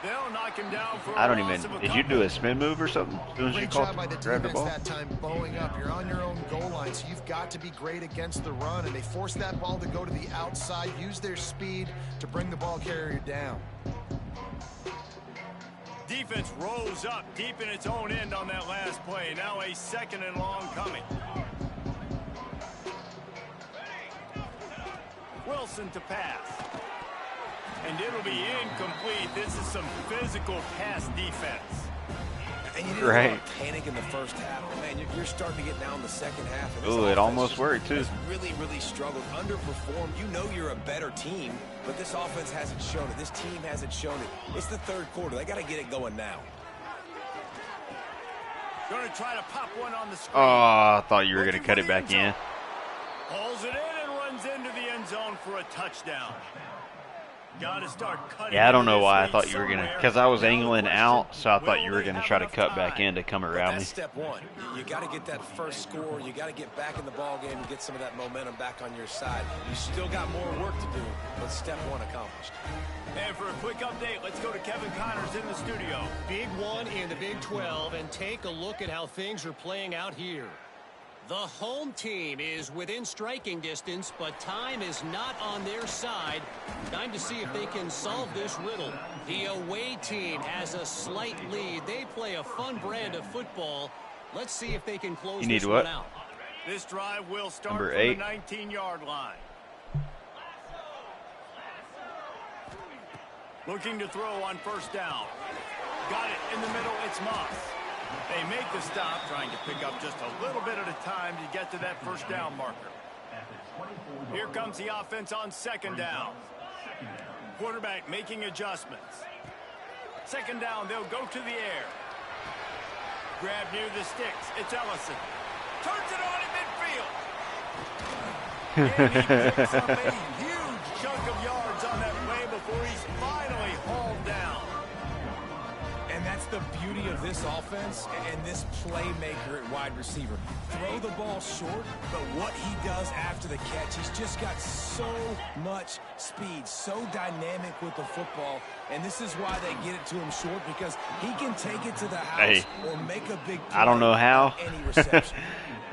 They'll knock him down for I a don't loss even. of a Did you couple. do a spin move or something as soon as you Great caught job by the grabbed the defense ball? that time, bowing up. You're on your own goal line, so you've got to be great against the run, and they force that ball to go to the outside, use their speed to bring the ball carrier down. Defense rose up deep in its own end on that last play. Now a 2nd and long coming. Wilson to pass. And it'll be incomplete. This is some physical pass defense. And you didn't Right. want to panic in the first half. Man, you're starting to get down the second half. And this Ooh, it offense almost just worked, too. has really struggled, underperformed. You know you're a better team, but this offense hasn't shown it. This team hasn't shown it. It's the third quarter. They got to get it going now. Going to try to pop one on the screen. Oh, I thought you were going to cut it back in. Pulls it in and runs into the end zone for a touchdown. Got to start cutting. Yeah, I don't know into why I this thought lead you were going to, somewhere. because I was No angling question. out, so I thought Will you were they going to have try to enough cut back time? in to come But around me. that's step one. You got to get that first score. You got to get back in the ball game and get some of that momentum back on your side. You still got more work to do, but step one accomplished. And for a quick update, let's go to Kevin Connors in the studio. Big one in the Big 12, and take a look at how things are playing out here. The home team is within striking distance, but time is not on their side. Time to see if they can solve this riddle. The away team has a slight lead. They play a fun brand of football. Let's see if they can close You need this what? one out. This drive will start Number from 8. the 19-yard line. Looking to throw on first down. Got it in the middle. It's Moss. They make the stop, trying to pick up just a little bit at a time to get to that first down marker. Here comes the offense on 2nd down. Quarterback making adjustments. 2nd down, they'll go to the air. Grab near the sticks. It's Ellison. Turns it on in midfield. And he picks up a huge chunk of yards on that play before he's finally hauled down. And that's the beauty of this offense and this playmaker at wide receiver. Throw the ball short, but what he does after the catch, he's just got so much speed, so dynamic with the football. And this is why they get it to him short, because he can take it to the house Hey, or make a big play I don't know how. without any reception.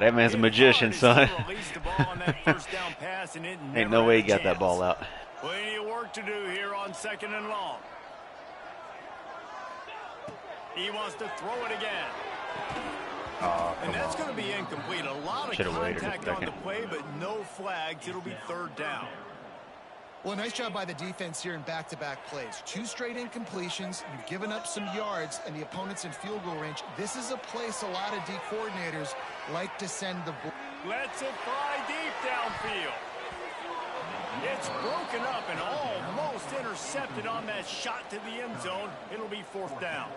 That man's a magician, It's hard son. to release the ball on that first down pass, and it Ain't never no way he had a got that chance. ball out. Plenty of work to do here on 2nd and long. He wants to throw it again. Oh, And come that's on. going to be incomplete. A lot of Should've waited a contact on the second. play, but no flags. It'll be 3rd down. Well, nice job by the defense here in back-to-back plays. 2 straight incompletions. You've given up some yards, and the opponent's in field goal range. This is a place a lot of D coordinators like to send the ball. Lets it fly deep downfield. It's broken up and almost intercepted on that shot to the end zone. It'll be 4th down.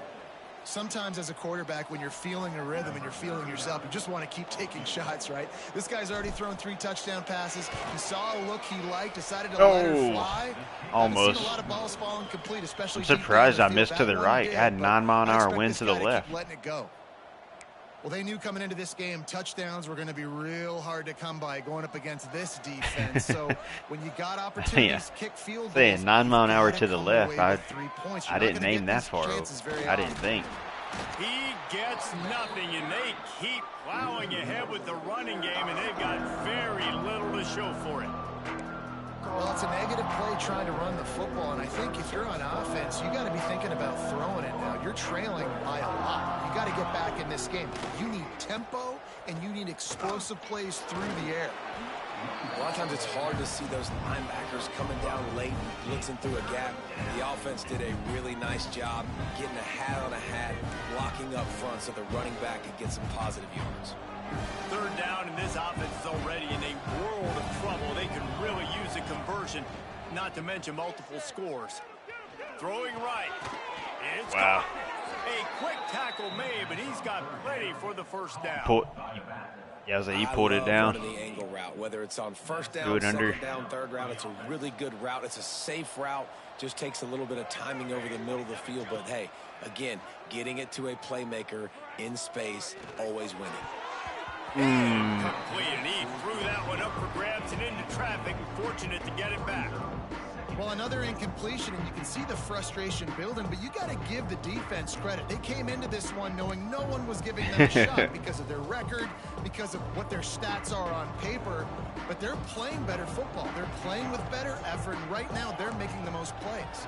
Sometimes as a quarterback, when you're feeling a rhythm and you're feeling yourself, you just want to keep taking shots, right? This guy's already thrown 3 touchdown passes. He saw a look he liked, decided to let her fly. Almost. I've seen a lot of balls falling complete, especially I'm deep down surprised the I field. missed to That the one right. did, I had but 9 mile an I hour expect wind this to the guy keep left. letting it go. Well, they knew coming into this game, touchdowns were going to be real hard to come by going up against this defense. So when you got opportunities, kick field goals, 9 mile an hour to the left. I 3 points. I didn't aim that far. I didn't think. He gets nothing, and they keep plowing ahead with the running game, and they've got very little to show for it. Well, it's a negative play trying to run the football, and I think if you're on offense, you got to be thinking about throwing it now. You're trailing by a lot. You got to get back in this game. You need tempo, and you need explosive plays through the air. A lot of times it's hard to see those linebackers coming down late and blitzing through a gap. The offense did a really nice job getting a hat on a hat, blocking up front so the running back could get some positive yards. Third down, and this offense is already in a world of trouble. They could really use a conversion, not to mention multiple scores. Throwing right. It's wow. A quick tackle made, but he's got plenty for the first down. Yeah, I was like, you pulled it down. The angle route, whether it's on first down, do it second under. down, third round, it's a really good route. It's a safe route. Just takes a little bit of timing over the middle of the field. But, hey, again, getting it to a playmaker in space, always winning. Complete, and he threw that one up for grabs and into traffic, and fortunate to get it back. Well, another incompletion, and you can see the frustration building, but you got to give the defense credit. They came into this one knowing no one was giving them a shot because of their record, because of what their stats are on paper, but they're playing better football. They're playing with better effort, and right now they're making the most plays.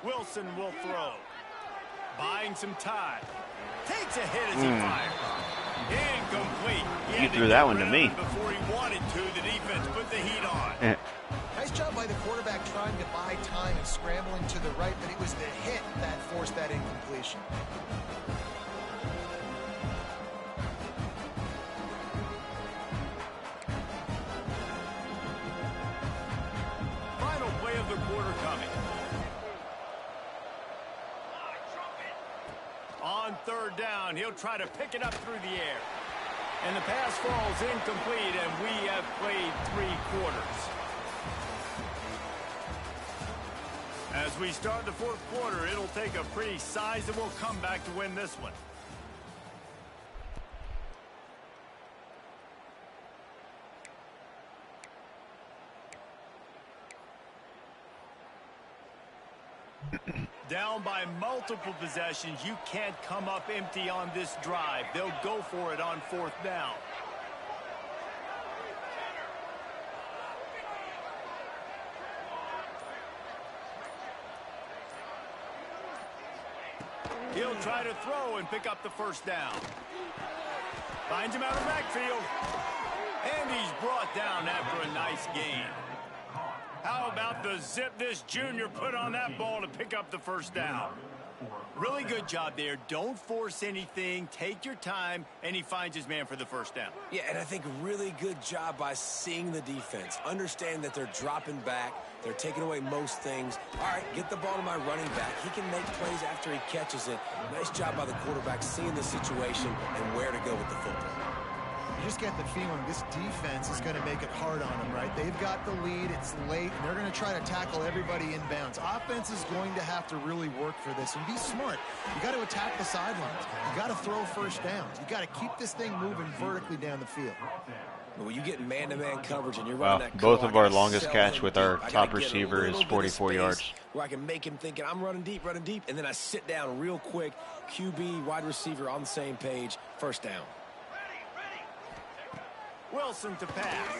Wilson will throw. Buying some time. Takes a hit as he fires. Incomplete. You threw that one to me. Before he wanted to, the defense put the heat on. Nice job by the quarterback trying to buy time and scrambling to the right, but it was the hit that forced that incompletion. Final play of the quarter coming. On third down, he'll try to pick it up through the air. And the pass falls incomplete, and we have played 3 quarters. As we start the fourth quarter, it'll take a pretty sizable comeback to win this one. Down by multiple possessions, you can't come up empty on this drive. They'll go for it on fourth down. He'll try to throw and pick up the first down. Finds him out of the backfield. And he's brought down after a nice gain. How about the zip this junior put on that ball to pick up the first down? Really good job there. Don't force anything. Take your time, and he finds his man for the first down. Yeah, and I think really good job by seeing the defense. Understand that they're dropping back. They're taking away most things. All right, get the ball to my running back. He can make plays after he catches it. Nice job by the quarterback seeing the situation and where to go with the football. You just get the feeling this defense is going to make it hard on them, right? They've got the lead. It's late, and they're going to try to tackle everybody inbounds. Offense is going to have to really work for this and be smart. You got to attack the sidelines. You got to throw first downs. You got to keep this thing moving vertically down the field. When you get man-to-man coverage and you're running that both curl, of our longest catch with our top receiver is 44 yards. Where I can make him thinking I'm running deep, and then I sit down real quick. QB, wide receiver on the same page. First down. Wilson to pass.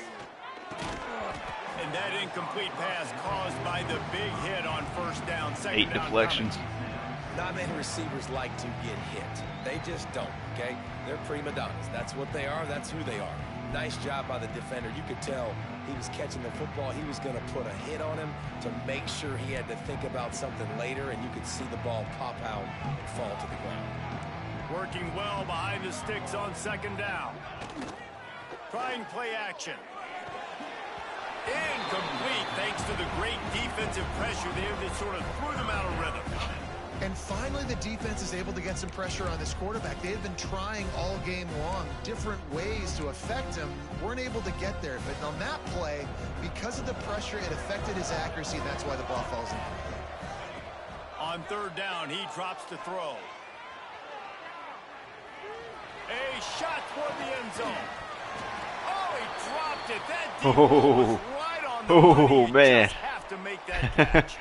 And that incomplete pass caused by the big hit on first down. 8 deflections. Not many receivers like to get hit. They just don't, okay? They're prima donnas. That's what they are. That's who they are. Nice job by the defender. You could tell he was catching the football. He was going to put a hit on him to make sure he had to think about something later, and you could see the ball pop out and fall to the ground. Working well behind the sticks on second down. Trying play action. Incomplete thanks to the great defensive pressure there that sort of threw them out of rhythm. And finally, the defense is able to get some pressure on this quarterback. They have been trying all game long, different ways to affect him. Weren't able to get there. But on that play, because of the pressure, it affected his accuracy, and that's why the ball falls in. On third down, he drops to throw. A shot toward the end zone. Oh, he dropped it. That deep was right on the money. You man. just have to make that catch.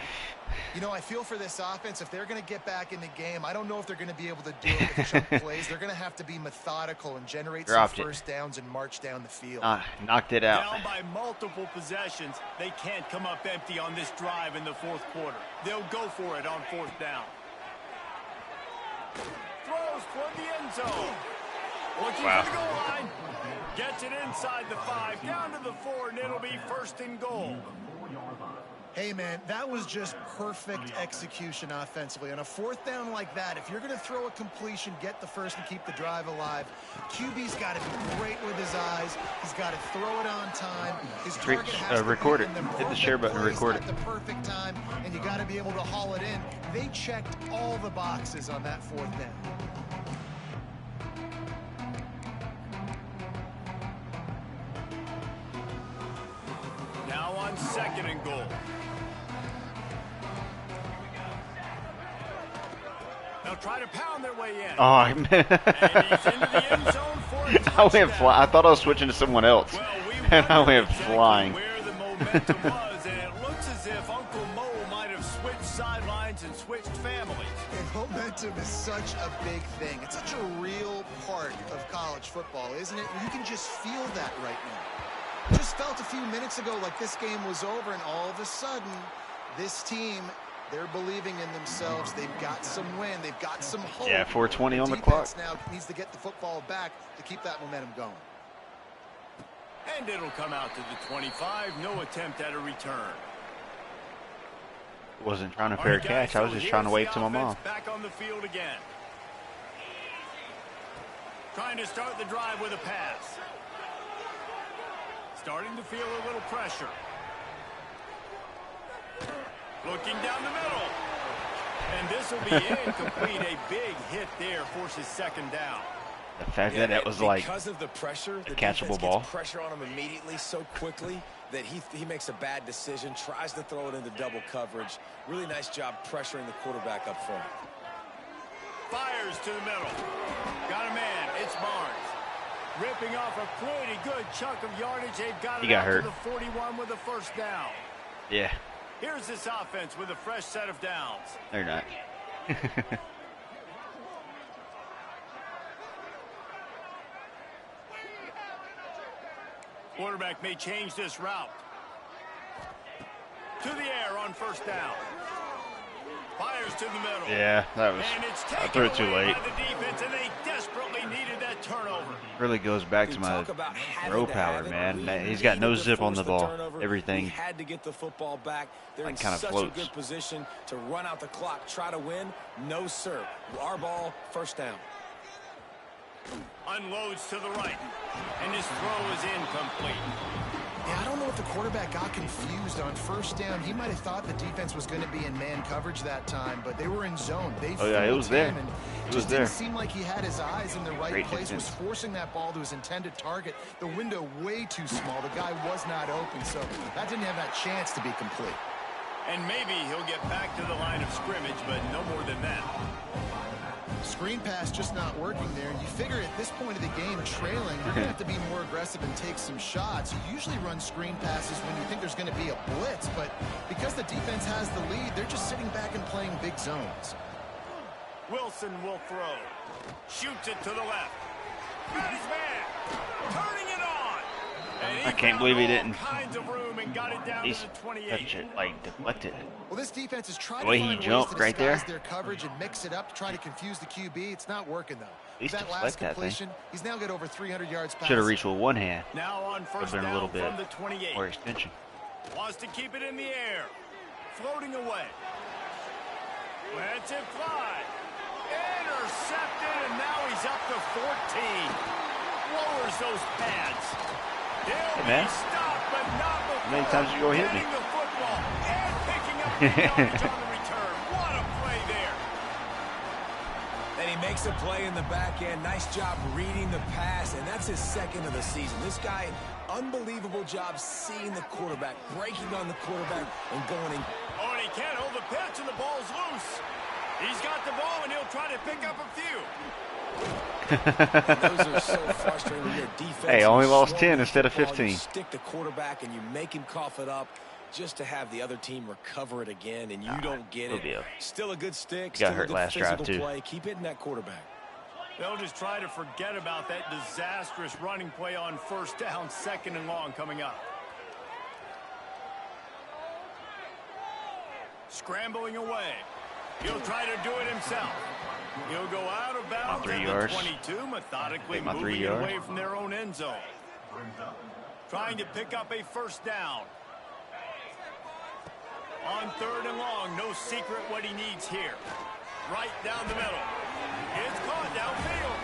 You know, I feel for this offense, if they're going to get back in the game, I don't know if they're going to be able to do it with chunk plays. They're going to have to be methodical and generate some first downs and march down the field. Knocked it out. Down by multiple possessions, they can't come up empty on this drive in the fourth quarter. They'll go for it on fourth down. Throws toward the end zone. Looking for the goal line. Gets it inside the 5, down to the 4, and it'll be first and goal. Hey, man, that was just perfect execution offensively. On a fourth down like that, if you're going to throw a completion, get the first and keep the drive alive, QB's got to be great with his eyes. He's got to throw it on time. His target has to record be it. in the Hit the share button, record it. at the perfect time, and you got to be able to haul it in. They checked all the boxes on that fourth down. Now on second and goal. They'll try to pound their way in. Oh, And he's into the end zone for a touchdown. I thought I was switching to someone else. Well, we And I wondered went exactly flying. where the momentum was, and it looks as if Uncle Mo might have switched sidelines and switched families. And momentum is such a big thing. It's such a real part of college football, isn't it? You can just feel that right now. Just felt a few minutes ago like this game was over, and all of a sudden, this team, they're believing in themselves. They've got some win. They've got some hope. Yeah, 4:20 on the defense clock. now needs to get the football back to keep that momentum going. And it'll come out to the 25. No attempt at a return. Wasn't trying to All fair right, guys, catch. I was so just trying to here's wave the to my offense mom. Back on the field again. Trying to start the drive with a pass. Starting to feel a little pressure. Looking down the middle. And this will be incomplete. A big hit there forces second down. The fact that it was like because of the pressure, the catchable defense ball. gets pressure on him immediately so quickly that he makes a bad decision, tries to throw it into double coverage. Really nice job pressuring the quarterback up front. Fires to the middle. Got a man. It's Barnes. Ripping off a pretty good chunk of yardage. They've got it He got out hurt. to the 41 with a first down. Yeah, Here's this offense with a fresh set of downs. they're not. Quarterback may change this route. To the air on first down. Fires to the middle. Yeah, that was. And it's I taken threw it too away late. by the defense, and they desperately needed that turnover. Really goes back to We my talk about having throw to power, have it. man. We He's got no needed to zip on force the ball. turnover. We Everything. had to get the football back. They're Like, in kinda such floats. a good position to run out the clock, try to win. No, sir. Our ball, first down. Unloads to the right. And his throw is incomplete. Yeah, I don't know if the quarterback got confused on first down. He might have thought the defense was going to be in man coverage that time, but they were in zone. They Oh, yeah, it fooled was there. him, and It just was there. didn't seem like he had his eyes in the right Great place. defense. Was forcing that ball to his intended target. The window way too small. The guy was not open, so that didn't have that chance to be complete. And maybe he'll get back to the line of scrimmage, but no more than that. Screen pass just not working there. And you figure at this point of the game, trailing, you're going to have to be more aggressive and take some shots. You usually run screen passes when you think there's going to be a blitz, but because the defense has the lead, they're just sitting back and playing big zones. Wilson will throw. Shoots it to the left. Got his man. Turning it on. And he I can't found believe he all didn't. kinds of room and got it down He's to the 28. touch it, like deflected. Well, this defense is trying The way to he find ways jumped to right there. disguise their coverage and mix it up to try to confuse the QB. It's not working, though. least That deflect last that thing. completion, he's now got over 300 yards passing. Should have reached with one hand. Now on first been down a little bit from the 28. more extension. Wants to keep it in the air. Floating away. Lets it fly. Intercepted, and now he's up to 14. Lowers those pads. He'll Hey, man. be stopped, but not before How many times you gonna hit me? getting the football and picking up the yardage on the return. What a play there. he makes a play in the back end. Nice job reading the pass, and that's his second of the season. This guy, unbelievable job seeing the quarterback, breaking on the quarterback, and going in. Oh, and he can't hold the pitch, and the ball's loose. He's got the ball, and he'll try to pick up a few. Those are so frustrating when your defense. Hey, only lost 10 instead of 15. You stick the quarterback, and you make him cough it up just to have the other team recover it again, and you don't get it. Still a good stick. Got hurt last drive, too. Play. Keep hitting that quarterback. They'll just try to forget about that disastrous running play on first down, 2nd and long coming up. Scrambling away. He'll try to do it himself. He'll go out of bounds at the 22, methodically moving it away from their own end zone. Trying to pick up a first down. On 3rd and long, no secret what he needs here. Right down the middle. It's caught downfield.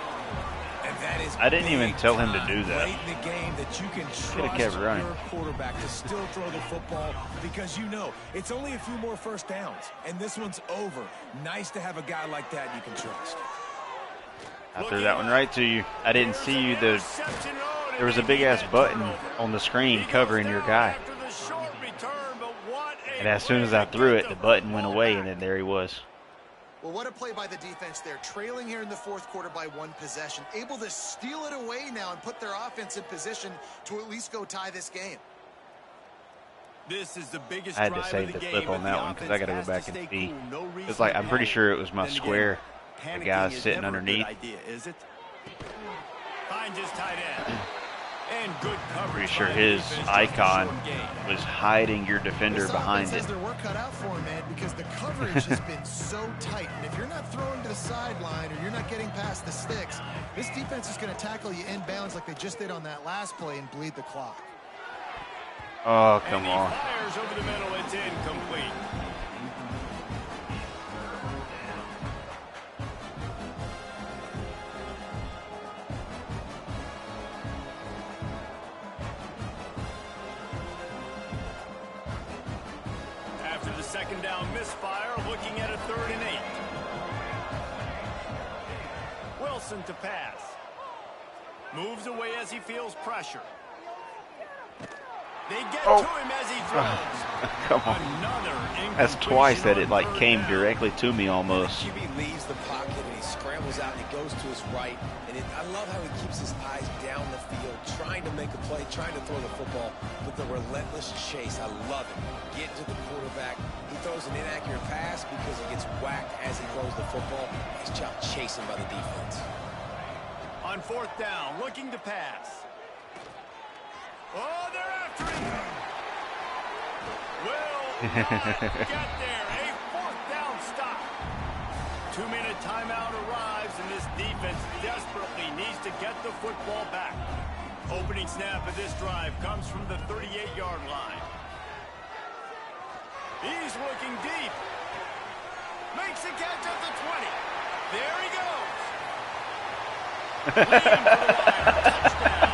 And that is I didn't even tell him to do that. Late in the game that you can trust kept running. your quarterback to still throw the football because you know it's only a few more first downs, and this one's over. Nice to have a guy like that you can trust. I threw that one right to you. I didn't see you. There was a big-ass button on the screen covering your guy. And as soon as I threw it, the button went away, and then there he was. Well, what a play by the defense there. Trailing here in the 4th quarter by 1 possession. Able to steal it away now and put their offense in position to at least go tie this game. This is the biggest I had to save the clip on that one because I got to go back and see. It's like, I'm pretty sure it was my square. The guy's sitting underneath. Finds his tight end. And good coverage. Pretty sure his icon was hiding your defender behind it. Their work cut out for him, man, because the coverage has been so tight. And if you're not throwing to the sideline or you're not getting past the sticks, this defense is going to tackle you inbounds like they just did on that last play and bleed the clock. Oh, come on. Fires over the middle. It's incomplete. After the 2nd down misfire, looking at a 3rd and 8. Wilson to pass. Moves away as he feels pressure. They get to him as he throws. Come on. That's twice that it like came directly to me almost. QB leaves the pocket and he scrambles out and he goes to his right. And I love how he keeps his eyes down the field, trying to make a play, trying to throw the football with the relentless chase. I love it. Get to the quarterback. He throws an inaccurate pass because he gets whacked as he throws the football. Nice job chasing by the defense. On 4th down, looking to pass. Oh, they're after him. Will not get there. A 4th down stop. 2-minute timeout arrives, and this defense desperately needs to get the football back. Opening snap of this drive comes from the 38-yard line. He's looking deep. Makes a catch at the 20. There he goes. Leading for the wire. Touchdown.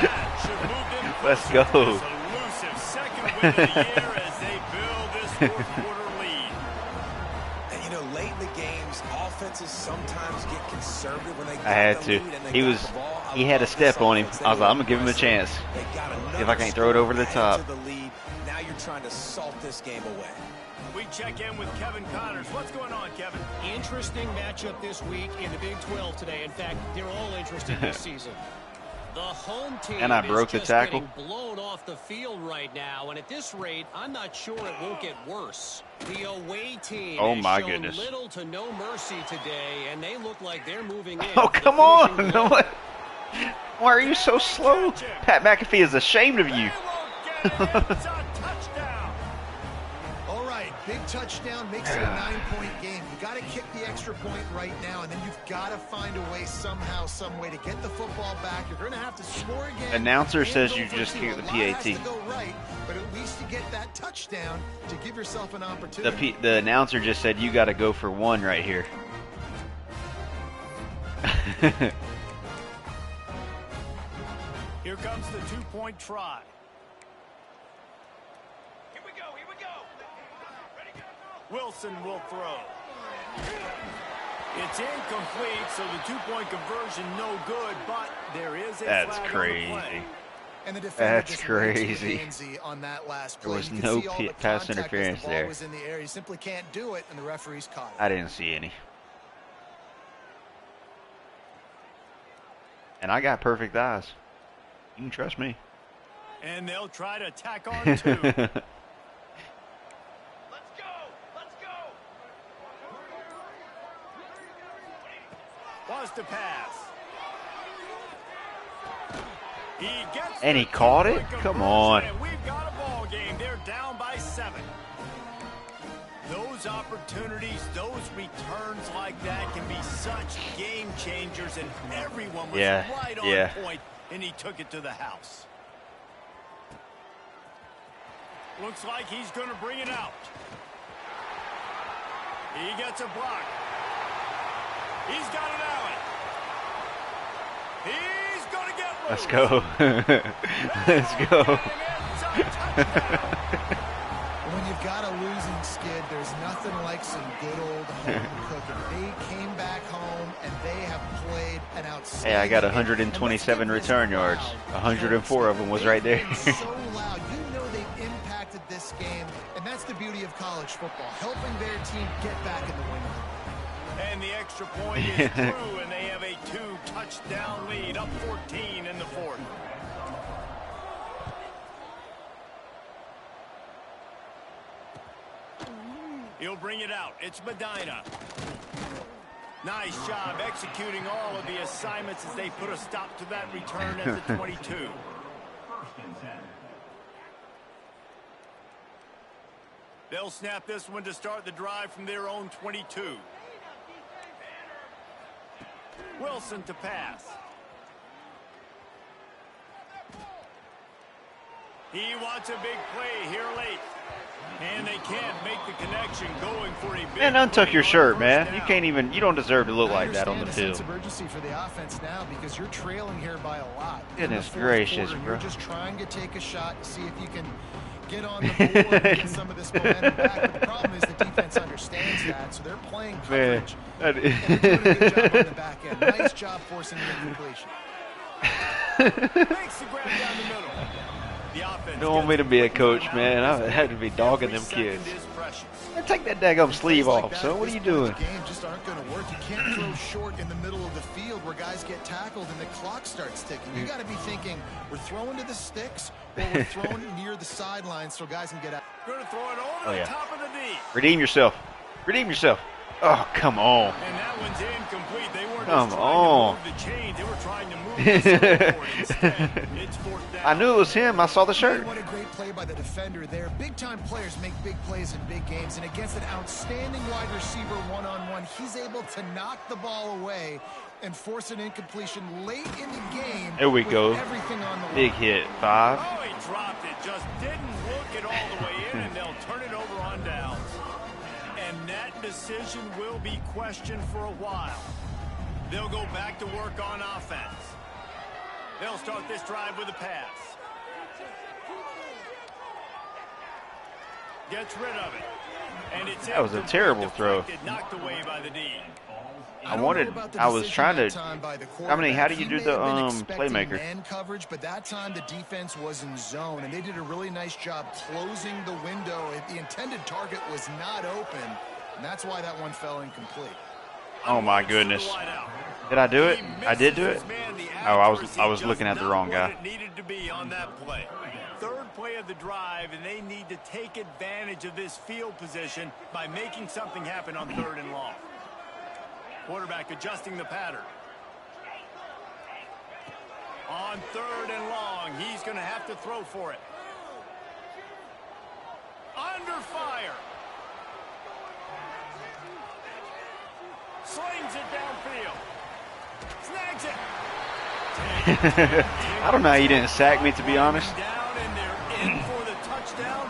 That should move them. Let's go. Elusive 2nd win of the year as they build this 4th quarter lead. And you know, late in the games, offenses sometimes get conservative when they I had to. He had a step on him. I was like, I'm gonna give him a chance. If I can't throw it over the top. Now you're trying to salt this game away. We check in with Kevin Connors. What's going on, Kevin? Interesting matchup this week in the Big 12 today. In fact, they're all interesting this season. The home team And I broke the is just tackle. getting blown off the field right now, and at this rate, I'm not sure it won't get worse. The away team Oh, my has shown goodness. little to no mercy today, and they look like they're moving in. Oh, for the come on. finishing blow. What? Why are you so slow? Pat McAfee is ashamed of you. They won't get it. It's a touchdown. All right, big touchdown makes it a 9-point game. You got to kick the extra point right now, and then you've got to find a way somehow, some way to get the football back. You're going to have to score again. Announcer and says go you for just two. kick the A lot has to PAT. go right, but at least you get that touchdown to give yourself an opportunity. The announcer just said you got to go for 1 right here. Here comes the 2-point try. Here we go. Wilson will throw. It's incomplete, so the two-point conversion no good, but there is a That's flag crazy. on the play. And the defender That's just went too crazy. handsy on that last There play. was You could no see all the pass contact as interference the ball there. was in the air. You simply can't do it, and the referees caught it. I didn't see any. And I got perfect eyes. You can trust me. And they'll try to tack on two. Let's go! Let's go! Wants to pass. He gets And he the caught it? two-point Come conversion, on. and we've got a ball game. They're down by 7. Those opportunities, those returns like that can be such game changers, and everyone was right on point, and he took it to the house. Looks like he's going to bring it out. He gets a block. He's got an alley. He's going to get loose. Let's go. Let's go. When you've got a losing skid, there's nothing like some good old home cooking. They came back home, and they have played an outstanding Hey, I got game. 127 And let's give return this yards. loud. 104 of them was right there. They've been so loud. You know they've impacted this game, and that's the beauty of college football, helping their team get back in the win. And the extra point is through, and they have a 2-touchdown lead, up 14 in the fourth. He'll bring it out. It's Medina. Nice job executing all of the assignments as they put a stop to that return at the 22. They'll snap this one to start the drive from their own 22. Wilson to pass. He wants a big play here late. And they can't make the connection going for a big Man, untuck play your on shirt, first man. down. You can't even, you don't deserve to look like that on the understand field. sense of urgency for the offense now because you're trailing here by a lot. Goodness in the fourth gracious, quarter, bro. You're just trying to take a shot to see if you can get on the board and get some of this momentum back. But the problem is the defense understands that, so they're playing Man, coverage. And they're doing a good job on the back end. Nice job forcing the incompletion. Makes the grab down the middle. The offense You don't want me to gets be a it coach, now. man. I had to be dogging them Every kids. second is precious. Man, take that daggum sleeve Plays like off, that son. at What are this you point in doing? the game just aren't going to work. You can't throw short in the middle of the field where guys get tackled and the clock starts ticking. You got to be thinking we're throwing to the sticks or we're throwing near the sidelines so guys can get out. Going to throw it over Oh, the yeah. top of the D. Redeem yourself. Redeem yourself. Oh, come on. And that one's incomplete. They weren't Come just on. trying to move the chains. They were trying to move the scoreboard instead. It's fourth down. I knew it was him. I saw the shirt. What a great play by the defender there. Big-time players make big plays in big games, and against an outstanding wide receiver one-on-one, he's able to knock the ball away and force an incompletion late in the game. There we with go. Everything on the Big line. hit. 5. Oh, he dropped it. Just didn't look it all the way in, and they'll turn it over on downs. And that decision will be questioned for a while. They'll go back to work on offense. They'll start this drive with a pass. Gets rid of it. And it's That was a incomplete, terrible throw. deflected, knocked away by the D. I don't know wanted, about the I was decision trying that to, time by the Dominique, how do quarterback. you He do may the have been expecting playmaker? Man coverage, but that time the defense was in zone, and they did a really nice job closing the window. The intended target was not open, and that's why that one fell incomplete. Oh my goodness. Did I do it? I did do it? Oh, I was looking at the wrong guy. It needed to be on that play. Third play of the drive, and they need to take advantage of this field position by making something happen on 3rd and long. Quarterback adjusting the pattern. On 3rd and long, he's going to have to throw for it. Under fire. Slings it downfield. Snags it. I don't know how you didn't sack me, to be honest. Down, and they're in for the touchdown.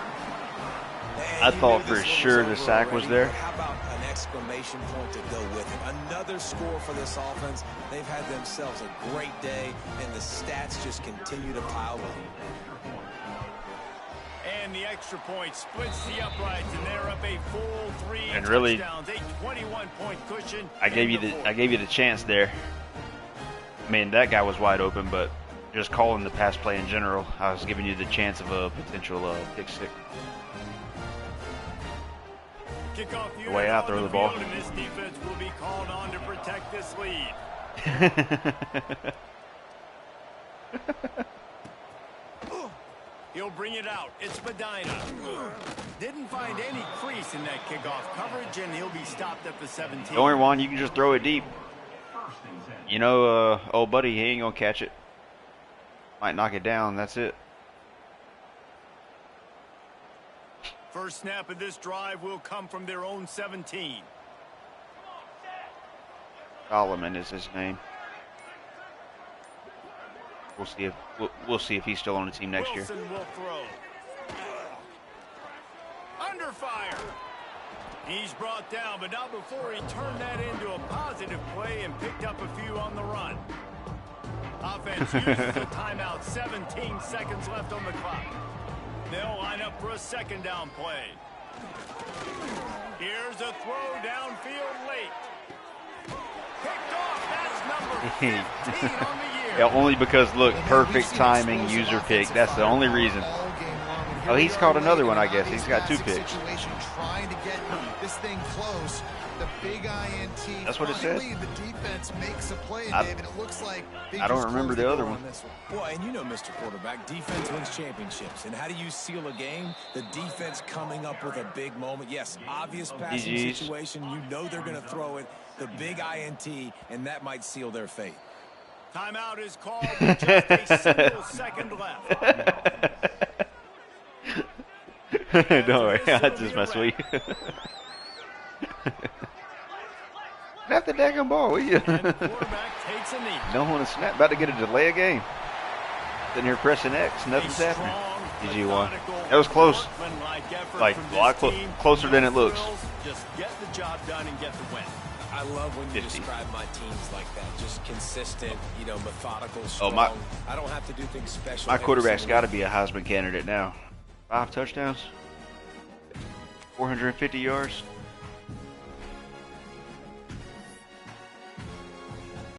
I thought for sure the sack was there. How about an exclamation point to go with it? Another score for this offense. They've had themselves a great day, and the stats just continue to pile up. And the extra point splits the uprights, and they're up a full 3 And really, touchdowns, a 21-point cushion. I gave you the chance there. I mean, that guy was wide open, but just calling the pass play in general, I was giving you the chance of a potential pick six. The way I throw the ball. And this defense will be called on to protect this lead. He'll bring it out. It's Medina. Didn't find any crease in that kickoff coverage, and he'll be stopped at the 17. Don't worry, Juan. You can just throw it deep. You know, old buddy, he ain't gonna catch it. Might knock it down. That's it. First snap of this drive will come from their own 17. Solomon is his name. We'll see if he's still on the team next year. Wilson will throw. Under fire. He's brought down, but not before he turned that into a positive play and picked up a few on the run. Offense uses a timeout. 17 seconds left on the clock. They'll line up for a second down play. Here's a throw downfield late. Picked off. That's number 15 on the year. Yeah, only because, look, perfect timing, user pick. That's the only reason. Oh, he's caught another one, I guess. He's got 2 picks. Trying to get this thing close. The big INT. That's what it said. The defense makes a play, David. It looks like I don't remember the other one. Well, and you know, Mr. Quarterback, defense wins championships. And how do you seal a game? The defense coming up with a big moment. Yes, obvious passing situation. You know they're going to throw it. The big INT, and that might seal their fate. Timeout is called with just a single second left. Don't worry, I just mess with you. Snap the daggone ball, will you? Don't want to snap. About to get a delay of game. Sitting here pressing X, nothing's happening. GG1. That was close. Like, a lot closer than it looks. Just get the job done and get the win. I love when you 50. describe my teams like that. Just consistent, you know, methodical, strong. I don't have to do things special. My quarterback's got to be a Heisman candidate now. 5 touchdowns, 450 yards.